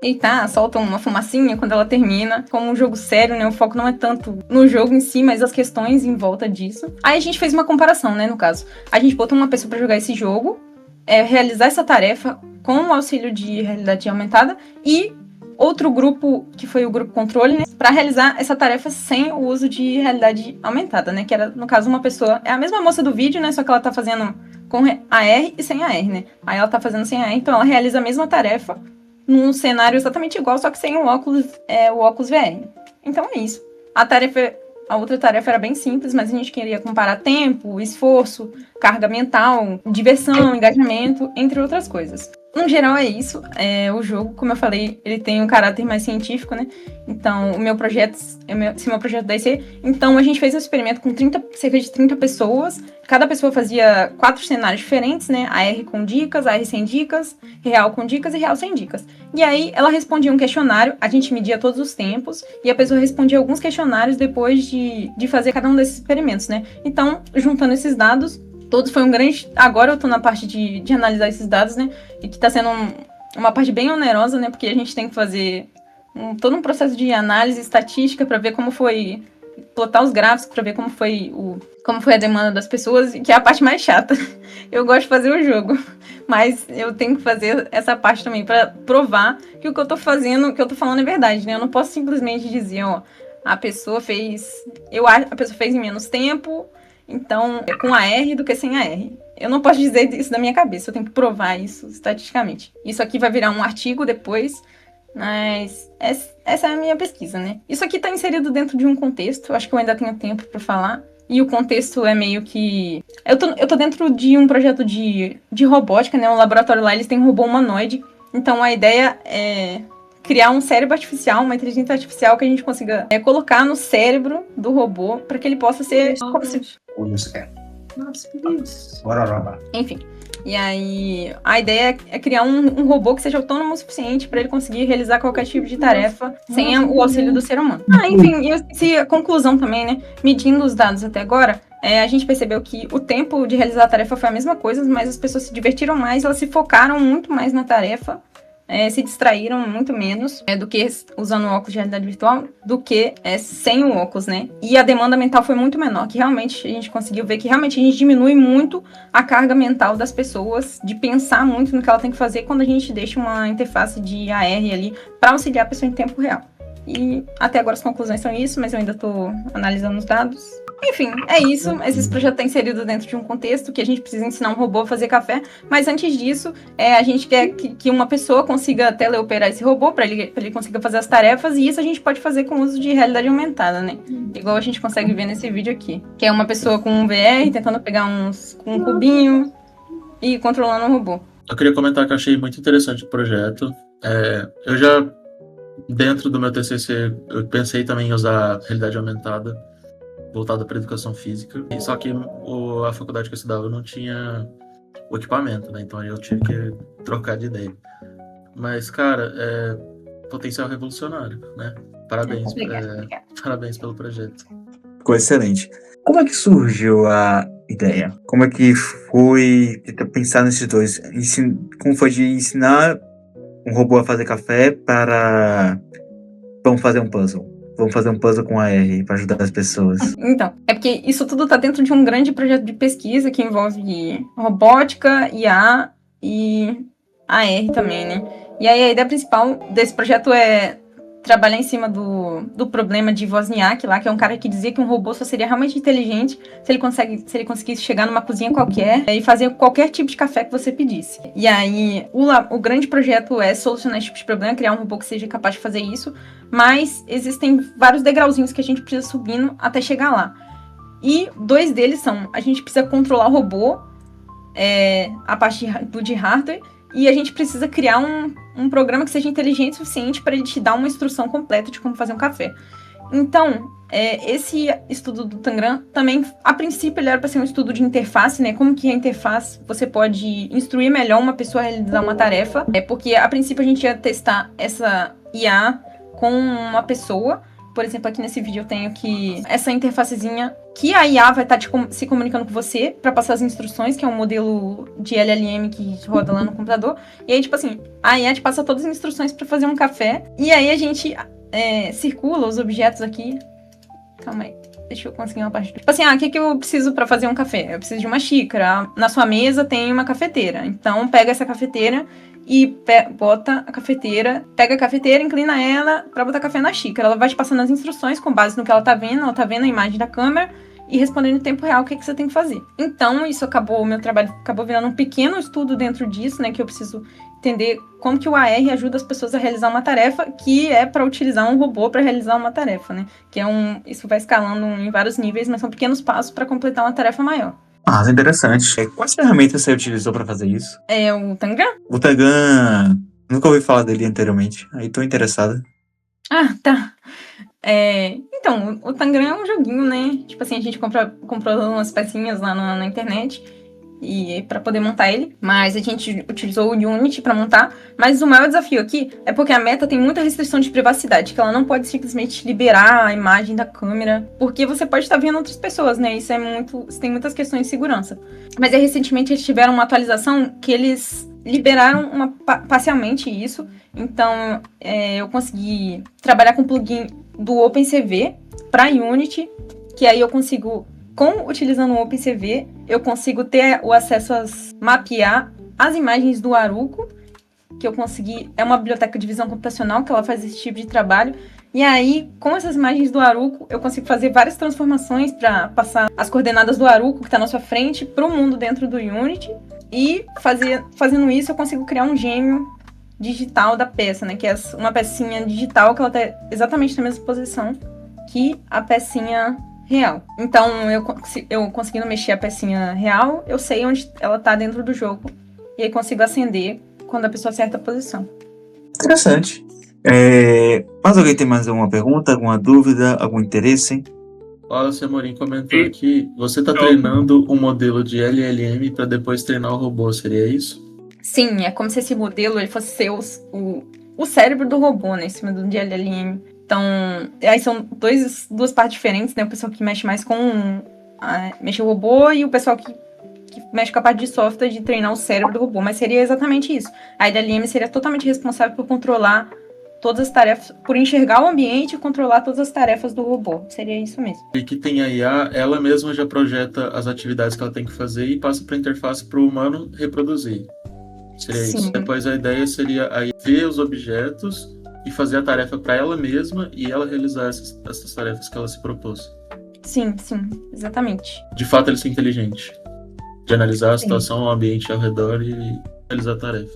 E solta uma fumacinha quando ela termina. Como um jogo sério, né? O foco não é tanto no jogo em si, mas as questões em volta disso. Aí a gente fez uma comparação, né? No caso, a gente botou uma pessoa para jogar esse jogo, realizar essa tarefa com o auxílio de realidade aumentada e outro grupo, que foi o grupo controle, né, para realizar essa tarefa sem o uso de realidade aumentada, né, que era, no caso, uma pessoa... É a mesma moça do vídeo, né, só que ela tá fazendo com AR e sem AR, né. Aí ela tá fazendo sem AR, então ela realiza a mesma tarefa num cenário exatamente igual, só que sem o óculos VR. Então é isso. A outra tarefa era bem simples, mas a gente queria comparar tempo, esforço, carga mental, diversão, engajamento, entre outras coisas. No geral é isso. O jogo, como eu falei, ele tem um caráter mais científico, né? Então, esse meu projeto da IC. Então, a gente fez um experimento com cerca de 30 pessoas. Cada pessoa fazia 4 cenários diferentes, né? AR com dicas, AR sem dicas, real com dicas e real sem dicas. E aí, ela respondia um questionário, a gente media todos os tempos, e a pessoa respondia alguns questionários depois de fazer cada um desses experimentos, né? Então, juntando esses dados, todos foi um grande... Agora eu tô na parte de analisar esses dados, né? E que tá sendo uma parte bem onerosa, né? Porque a gente tem que fazer todo um processo de análise estatística para ver como foi... Plotar os gráficos para ver como foi a demanda das pessoas, que é a parte mais chata. Eu gosto de fazer o jogo, mas eu tenho que fazer essa parte também para provar que o que eu tô fazendo, o que eu tô falando é verdade, né? Eu não posso simplesmente dizer, a pessoa fez em menos tempo, então é com AR do que sem AR. Eu não posso dizer isso da minha cabeça, eu tenho que provar isso estatisticamente. Isso aqui vai virar um artigo depois, mas essa é a minha pesquisa, né? Isso aqui está inserido dentro de um contexto, eu acho que eu ainda tenho tempo para falar, e o contexto é meio que... Eu tô dentro de um projeto de robótica, né? Um laboratório lá, eles têm um robô humanoide. Então a ideia é criar um cérebro artificial, uma inteligência artificial que a gente consiga colocar no cérebro do robô para que ele possa ser... Enfim. E aí, a ideia é criar um robô que seja autônomo o suficiente para ele conseguir realizar qualquer tipo de tarefa sem o auxílio do ser humano. Enfim, eu esqueci a conclusão também, né? Medindo os dados até agora, a gente percebeu que o tempo de realizar a tarefa foi a mesma coisa, mas as pessoas se divertiram mais, elas se focaram muito mais na tarefa, se distraíram muito menos do que usando o óculos de realidade virtual, do que sem o óculos, né? E a demanda mental foi muito menor, que realmente a gente conseguiu ver que realmente a gente diminui muito a carga mental das pessoas, de pensar muito no que ela tem que fazer quando a gente deixa uma interface de AR ali para auxiliar a pessoa em tempo real. E até agora as conclusões são isso, mas eu ainda estou analisando os dados. Enfim, é isso. Esse projeto está inserido dentro de um contexto que a gente precisa ensinar um robô a fazer café, mas antes disso, a gente quer que uma pessoa consiga teleoperar esse robô para ele consiga fazer as tarefas, e isso a gente pode fazer com o uso de realidade aumentada, né? Igual a gente consegue ver nesse vídeo aqui, que é uma pessoa com um VR tentando pegar com um cubinho e controlando um robô. Eu queria comentar que eu achei muito interessante o projeto. Eu já, dentro do meu TCC, eu pensei também em usar realidade aumentada voltada para educação física, só que a faculdade que eu estudava não tinha o equipamento, né? Então aí eu tive que trocar de ideia. Mas, cara, potencial revolucionário, né? Parabéns, parabéns pelo projeto. Ficou excelente. Como é que surgiu a ideia? Como é que foi pensar nesses dois? Como foi de ensinar um robô a fazer café para... Vamos fazer um puzzle. Vamos fazer um puzzle com AR para ajudar as pessoas. Então, é porque isso tudo está dentro de um grande projeto de pesquisa que envolve robótica, IA e AR também, né? E aí a ideia principal desse projeto é trabalhar em cima do problema de Wozniak lá, que é um cara que dizia que um robô só seria realmente inteligente se ele conseguisse chegar numa cozinha qualquer e fazer qualquer tipo de café que você pedisse. E aí o grande projeto é solucionar esse tipo de problema, criar um robô que seja capaz de fazer isso, mas existem vários degrauzinhos que a gente precisa subindo até chegar lá. E 2 deles são, a gente precisa controlar o robô a parte de hardware, e a gente precisa criar um programa que seja inteligente o suficiente para ele te dar uma instrução completa de como fazer um café. Então, esse estudo do Tangram também, a princípio, ele era para ser um estudo de interface, né? Como que a interface você pode instruir melhor uma pessoa a realizar uma tarefa. Porque, a princípio, a gente ia testar essa IA com uma pessoa. Por exemplo, aqui nesse vídeo eu tenho que essa interfacezinha que a IA vai estar se comunicando com você para passar as instruções, que é um modelo de LLM que roda lá no computador. E aí, tipo assim, a IA te passa todas as instruções para fazer um café. E aí a gente circula os objetos aqui. Calma aí, deixa eu conseguir uma parte. Tipo assim, o que eu preciso para fazer um café? Eu preciso de uma xícara. Na sua mesa tem uma cafeteira. Então, pega essa cafeteira e bota a cafeteira, pega a cafeteira, inclina ela para botar café na xícara. Ela vai te passando as instruções com base no que ela tá vendo a imagem da câmera e respondendo em tempo real o que você tem que fazer. Então, o meu trabalho acabou virando um pequeno estudo dentro disso, né, que eu preciso entender como que o AR ajuda as pessoas a realizar uma tarefa, que é para utilizar um robô para realizar uma tarefa, né, que isso vai escalando em vários níveis, mas são pequenos passos para completar uma tarefa maior. Interessante. Quais ferramentas você utilizou para fazer isso? O Tangram? O Tangram, nunca ouvi falar dele anteriormente. Aí tô interessada. Ah, tá. Então, o Tangram é um joguinho, né? Tipo assim, a gente comprou umas pecinhas lá na internet e para poder montar ele, mas a gente utilizou o Unity para montar. Mas o maior desafio aqui é porque a Meta tem muita restrição de privacidade, que ela não pode simplesmente liberar a imagem da câmera, porque você pode estar vendo outras pessoas, né? Isso tem muitas questões de segurança. Mas recentemente eles tiveram uma atualização que eles liberaram parcialmente isso. Então eu consegui trabalhar com o plugin do OpenCV para Unity, que aí eu consigo, utilizando o OpenCV, eu consigo ter o acesso a mapear as imagens do Aruco, que eu consegui, é uma biblioteca de visão computacional que ela faz esse tipo de trabalho. E aí, com essas imagens do Aruco, eu consigo fazer várias transformações para passar as coordenadas do Aruco que está na sua frente para o mundo dentro do Unity. E fazendo isso, eu consigo criar um gêmeo digital da peça, né? Que é uma pecinha digital que ela está exatamente na mesma posição que a pecinha real. Então, eu conseguindo mexer a pecinha real, eu sei onde ela tá dentro do jogo. E aí consigo acender quando a pessoa acerta a posição. Interessante. Mas alguém tem mais alguma pergunta, alguma dúvida, algum interesse? O Wallace Amorim comentou aqui, você está treinando um modelo de LLM para depois treinar o robô, seria isso? Sim, é como se esse modelo ele fosse ser o cérebro do robô, né, em cima do LLM. Então, aí são duas partes diferentes, né, o pessoal que mexe mais com mexe o robô e o pessoal que mexe com a parte de software de treinar o cérebro do robô, mas seria exatamente isso. A LLM seria totalmente responsável por controlar todas as tarefas, por enxergar o ambiente e controlar todas as tarefas do robô. Seria isso mesmo. E que tem a IA, ela mesma já projeta as atividades que ela tem que fazer e passa para a interface para o humano reproduzir. Seria Sim. isso. Depois a ideia seria aí ver os objetos e fazer a tarefa para ela mesma e ela realizar essas tarefas que ela se propôs. Sim, exatamente. De fato, ele ser inteligente. De analisar a situação, o ambiente ao redor e realizar a tarefa.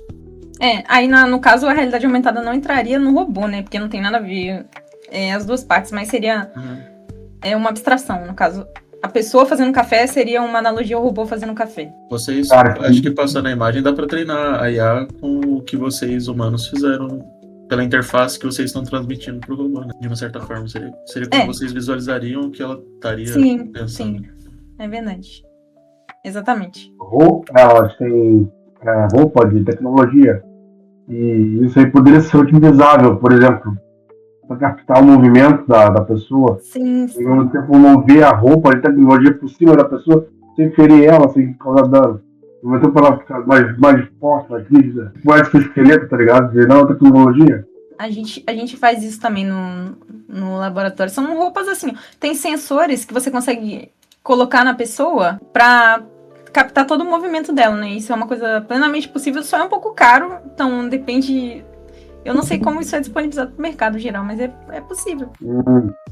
Aí no caso a realidade aumentada não entraria no robô, né? Porque não tem nada a ver as duas partes, mas seria uma abstração. No caso, a pessoa fazendo café seria uma analogia ao robô fazendo café. Vocês, acho que passando a imagem, dá para treinar a IA com o que vocês humanos fizeram pela interface que vocês estão transmitindo para o robô, né? De uma certa forma, seria como vocês visualizariam o que ela estaria pensando. Sim, é verdade. Exatamente. Elas têm roupa de tecnologia e isso aí poderia ser utilizável, por exemplo, para captar o movimento da pessoa. Sim. E ao mesmo tempo mover a roupa de tecnologia por cima da pessoa sem ferir ela, sem causar dano. Ao mesmo tempo ela ficar mais forte, mais rígida, mais que o esqueleto, tá ligado? De não tecnologia. A gente faz isso também no laboratório. São roupas assim, tem sensores que você consegue colocar na pessoa para captar todo o movimento dela, né? Isso é uma coisa plenamente possível, só é um pouco caro, então depende. Eu não sei como isso é disponibilizado para o mercado geral, mas é possível.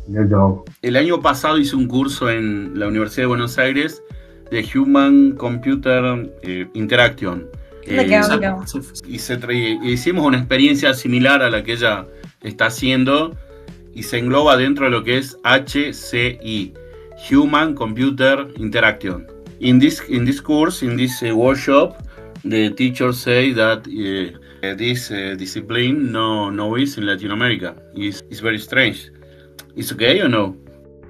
Legal. El año pasado hice un curso en la Universidad de Buenos Aires de Human Computer Interaction. Legal. Hicimos una experiencia similar a la que ella está haciendo y se engloba dentro de lo que es HCI, Human Computer Interaction. In this course, in this workshop, the teachers say that this discipline no is in Latin America. It's very strange. It's okay or no?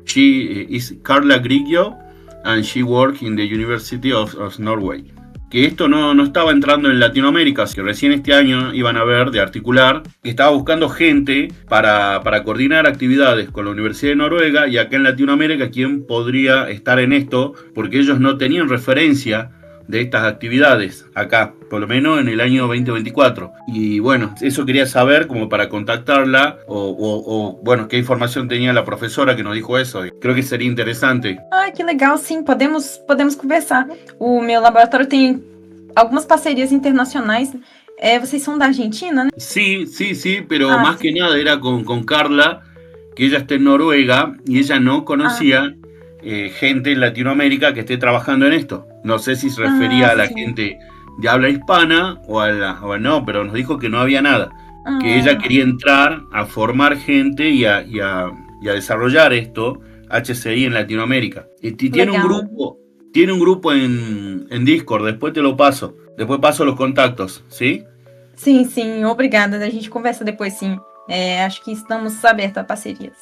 She is Carla Grigio and she works in the University of Norway. Que esto no estaba entrando en Latinoamérica, que recién este año iban a ver de articular, que estaba buscando gente para coordinar actividades con la Universidad de Noruega y acá en Latinoamérica quién podría estar en esto, porque ellos no tenían referencia de estas actividades acá, por lo menos en el año 2024. Y bueno, eso quería saber como para contactarla o bueno, qué información tenía la profesora que nos dijo eso. Creo que sería interesante. Que legal, sim, podemos conversar. O meu laboratório tem algumas parcerias internacionais. Vocês são da Argentina, né? Sí, pero más que nada era con Carla, que ella está en Noruega y ella no conocía gente en Latinoamérica que esté trabajando en esto. No sé si se refería a la gente de habla hispana o no, pero nos dijo que no había nada. Que ella quería entrar a formar gente y a desarrollar esto, HCI en Latinoamérica. Tiene un grupo en Discord, después te lo paso. Después paso los contactos, ¿sí? Sim, obrigada. A gente conversa depois, sim. Acho que estamos abertos a parcerias.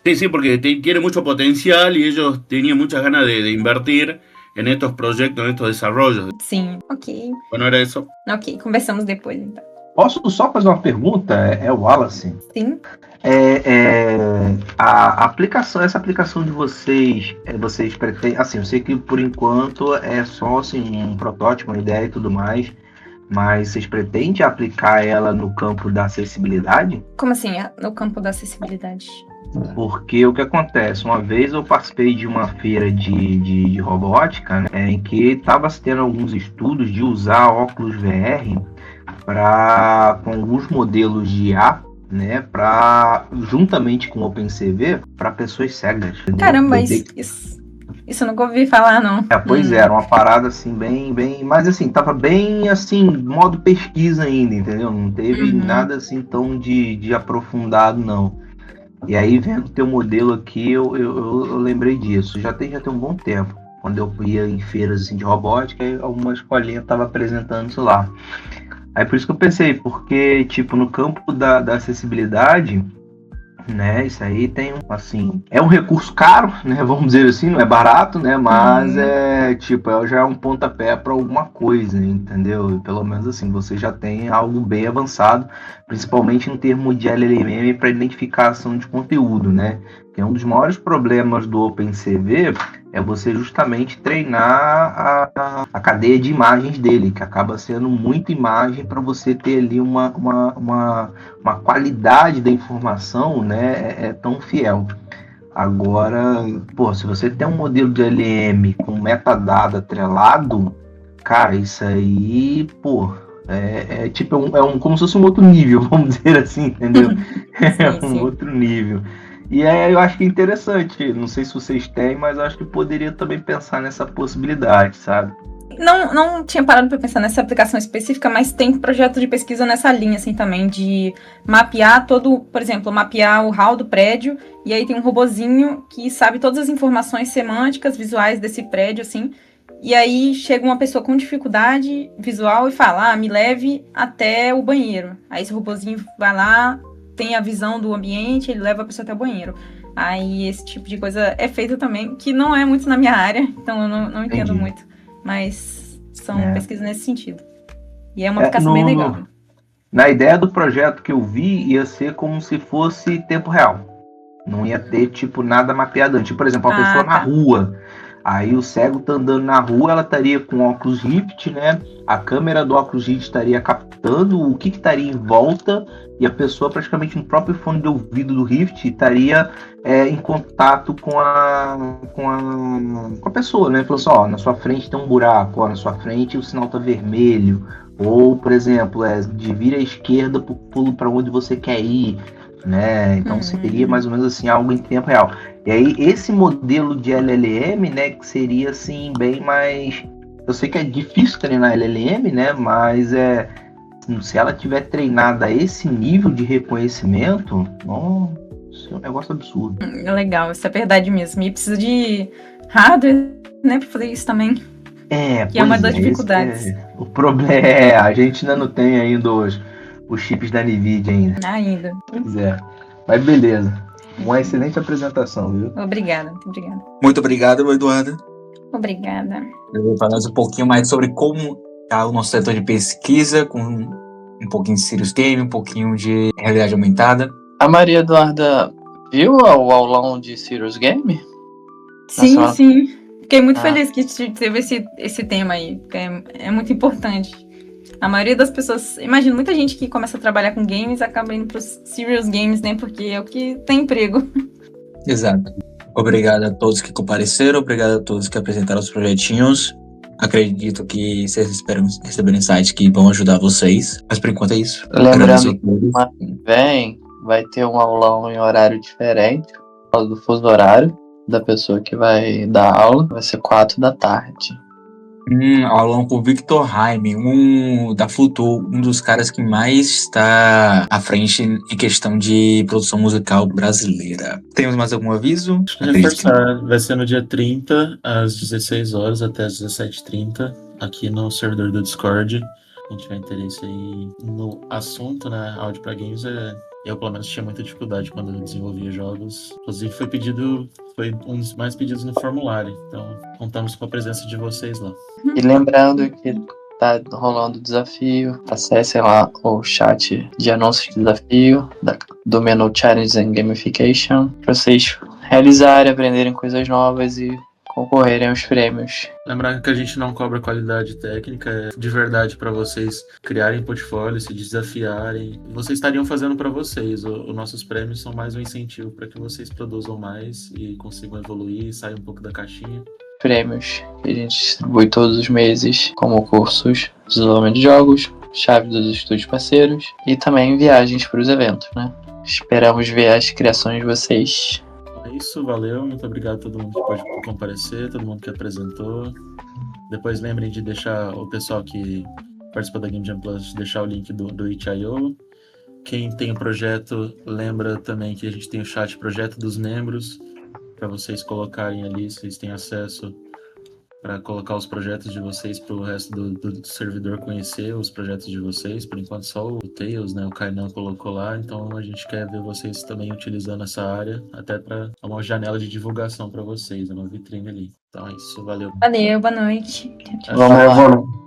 Sí, porque tiene mucho potencial y ellos tenían muchas ganas de invertir en estos proyectos, en estos desarrollos. Sim, ok. Bueno, era eso. Ok, conversamos depois, então. Posso só fazer uma pergunta? É o Wallace. Sim. A aplicação, essa aplicação de vocês pretendem, assim, eu sei que por enquanto é só assim, um protótipo, uma ideia e tudo mais, mas vocês pretendem aplicar ela no campo da acessibilidade? Como assim, no campo da acessibilidade? Porque o que acontece, uma vez eu participei de uma feira de robótica, né, em que estava tendo alguns estudos de usar óculos VR com alguns modelos de IA, né, juntamente com o OpenCV, para pessoas cegas. Caramba, isso eu nunca ouvi falar, não. Pois é, era uma parada assim, bem, mas assim, tava bem assim, modo pesquisa ainda, entendeu? Não teve nada assim tão de aprofundado, não. E aí, vendo teu modelo aqui, eu lembrei disso. Já tem um bom tempo. Quando eu ia em feiras assim, de robótica, aí alguma escolinha estava apresentando isso lá. Aí por isso que eu pensei, porque, tipo, no campo da acessibilidade, né, isso aí tem, assim, é um recurso caro, né, vamos dizer assim, não é barato, né, mas já é um pontapé para alguma coisa, entendeu? E pelo menos assim, você já tem algo bem avançado, principalmente em termos de LLM para identificação de conteúdo, né, que é um dos maiores problemas do OpenCV, é você justamente treinar a cadeia de imagens dele, que acaba sendo muita imagem para você ter ali uma qualidade da informação, né, é tão fiel. Agora, se você tem um modelo de LM com metadado atrelado, cara, isso aí, como se fosse um outro nível, vamos dizer assim, entendeu? Sim. Outro nível. E eu acho que é interessante, não sei se vocês têm, mas eu acho que poderia também pensar nessa possibilidade, sabe? Não tinha parado para pensar nessa aplicação específica, mas tem projeto de pesquisa nessa linha, assim, também, de mapear por exemplo, mapear o hall do prédio, e aí tem um robozinho que sabe todas as informações semânticas, visuais desse prédio, assim, e aí chega uma pessoa com dificuldade visual e fala, me leve até o banheiro. Aí esse robozinho vai lá, tem a visão do ambiente, ele leva a pessoa até o banheiro. Aí esse tipo de coisa é feito também, que não é muito na minha área, então eu não entendo muito. Mas são pesquisas nesse sentido. E é uma aplicação bem legal. Na ideia do projeto que eu vi, ia ser como se fosse tempo real. Não ia ter, nada mapeado. Tipo, por exemplo, uma pessoa na rua. Aí o cego tá andando na rua, ela estaria com óculos Rift, né? A câmera do óculos Rift estaria captando o que estaria em volta e a pessoa praticamente no próprio fone de ouvido do Rift estaria em contato com a pessoa, né? Falando assim, na sua frente tem um buraco, na sua frente o sinal tá vermelho. Ou, por exemplo, de vir à esquerda pro pulo para onde você quer ir, né? Então seria mais ou menos assim, algo em tempo real. E aí, esse modelo de LLM, né, que seria assim, bem mais. Eu sei que é difícil treinar LLM, né? Mas se ela tiver treinada a esse nível de reconhecimento, isso é um negócio absurdo. Legal, isso é verdade mesmo. E precisa de hardware, né, para fazer isso também. Que é uma das dificuldades. O problema a gente ainda não tem ainda os chips da NVIDIA ainda. Pois é. Mas beleza. Uma excelente apresentação, viu? Obrigada. Muito obrigado, Eduardo. Obrigada. Eu vou falar um pouquinho mais sobre como está o nosso setor de pesquisa, com um pouquinho de Serious Game, um pouquinho de realidade aumentada. A Maria Eduarda viu o aulão de Serious Game? Sim. Fiquei muito feliz que teve esse tema aí, porque é muito importante. A maioria das pessoas, imagino, muita gente que começa a trabalhar com games acaba indo pros serious games, né? Porque é o que tem emprego. Exato. Obrigado a todos que compareceram, obrigado a todos que apresentaram os projetinhos. Acredito que vocês esperam receber insights que vão ajudar vocês. Mas por enquanto é isso. Lembrando que vai ter um aulão em horário diferente, por causa do fuso horário da pessoa que vai dar aula. Vai ser 4 da tarde. Aulão com o Victor Haim, da Flutu, um dos caras que mais está à frente em questão de produção musical brasileira. Temos mais algum aviso? Vai ser no dia 30, às 16 horas até às 17h30, aqui no servidor do Discord. A gente vai ter isso aí no assunto, né? Áudio para games eu, pelo menos, tinha muita dificuldade quando eu desenvolvia jogos. Inclusive, foi um dos mais pedidos no formulário. Então, contamos com a presença de vocês lá. E lembrando que tá rolando o desafio, acessem lá o chat de anúncios de desafio do menu Challenge and Gamification, para vocês realizarem, aprenderem coisas novas e concorrerem aos prêmios. Lembrando que a gente não cobra qualidade técnica, é de verdade para vocês criarem portfólio, se desafiarem. Vocês estariam fazendo para vocês. Os nossos prêmios são mais um incentivo para que vocês produzam mais e consigam evoluir e sair um pouco da caixinha. Prêmios que a gente distribui todos os meses, como cursos de desenvolvimento de jogos, chave dos estúdios parceiros e também viagens para os eventos, né? Esperamos ver as criações de vocês. É isso, valeu, muito obrigado a todo mundo que pode comparecer, todo mundo que apresentou. Depois lembrem de deixar o pessoal que participa da Game Jam Plus, deixar o link do Itch.io. Quem tem o projeto, lembra também que a gente tem o chat projeto dos membros, para vocês colocarem ali, vocês têm acesso para colocar os projetos de vocês para o resto do servidor conhecer os projetos de vocês. Por enquanto só o Tails, né, o Kainan colocou lá, então a gente quer ver vocês também utilizando essa área, até para uma janela de divulgação para vocês, uma vitrine ali. Então é isso, valeu. Valeu, boa noite. Vamos lá.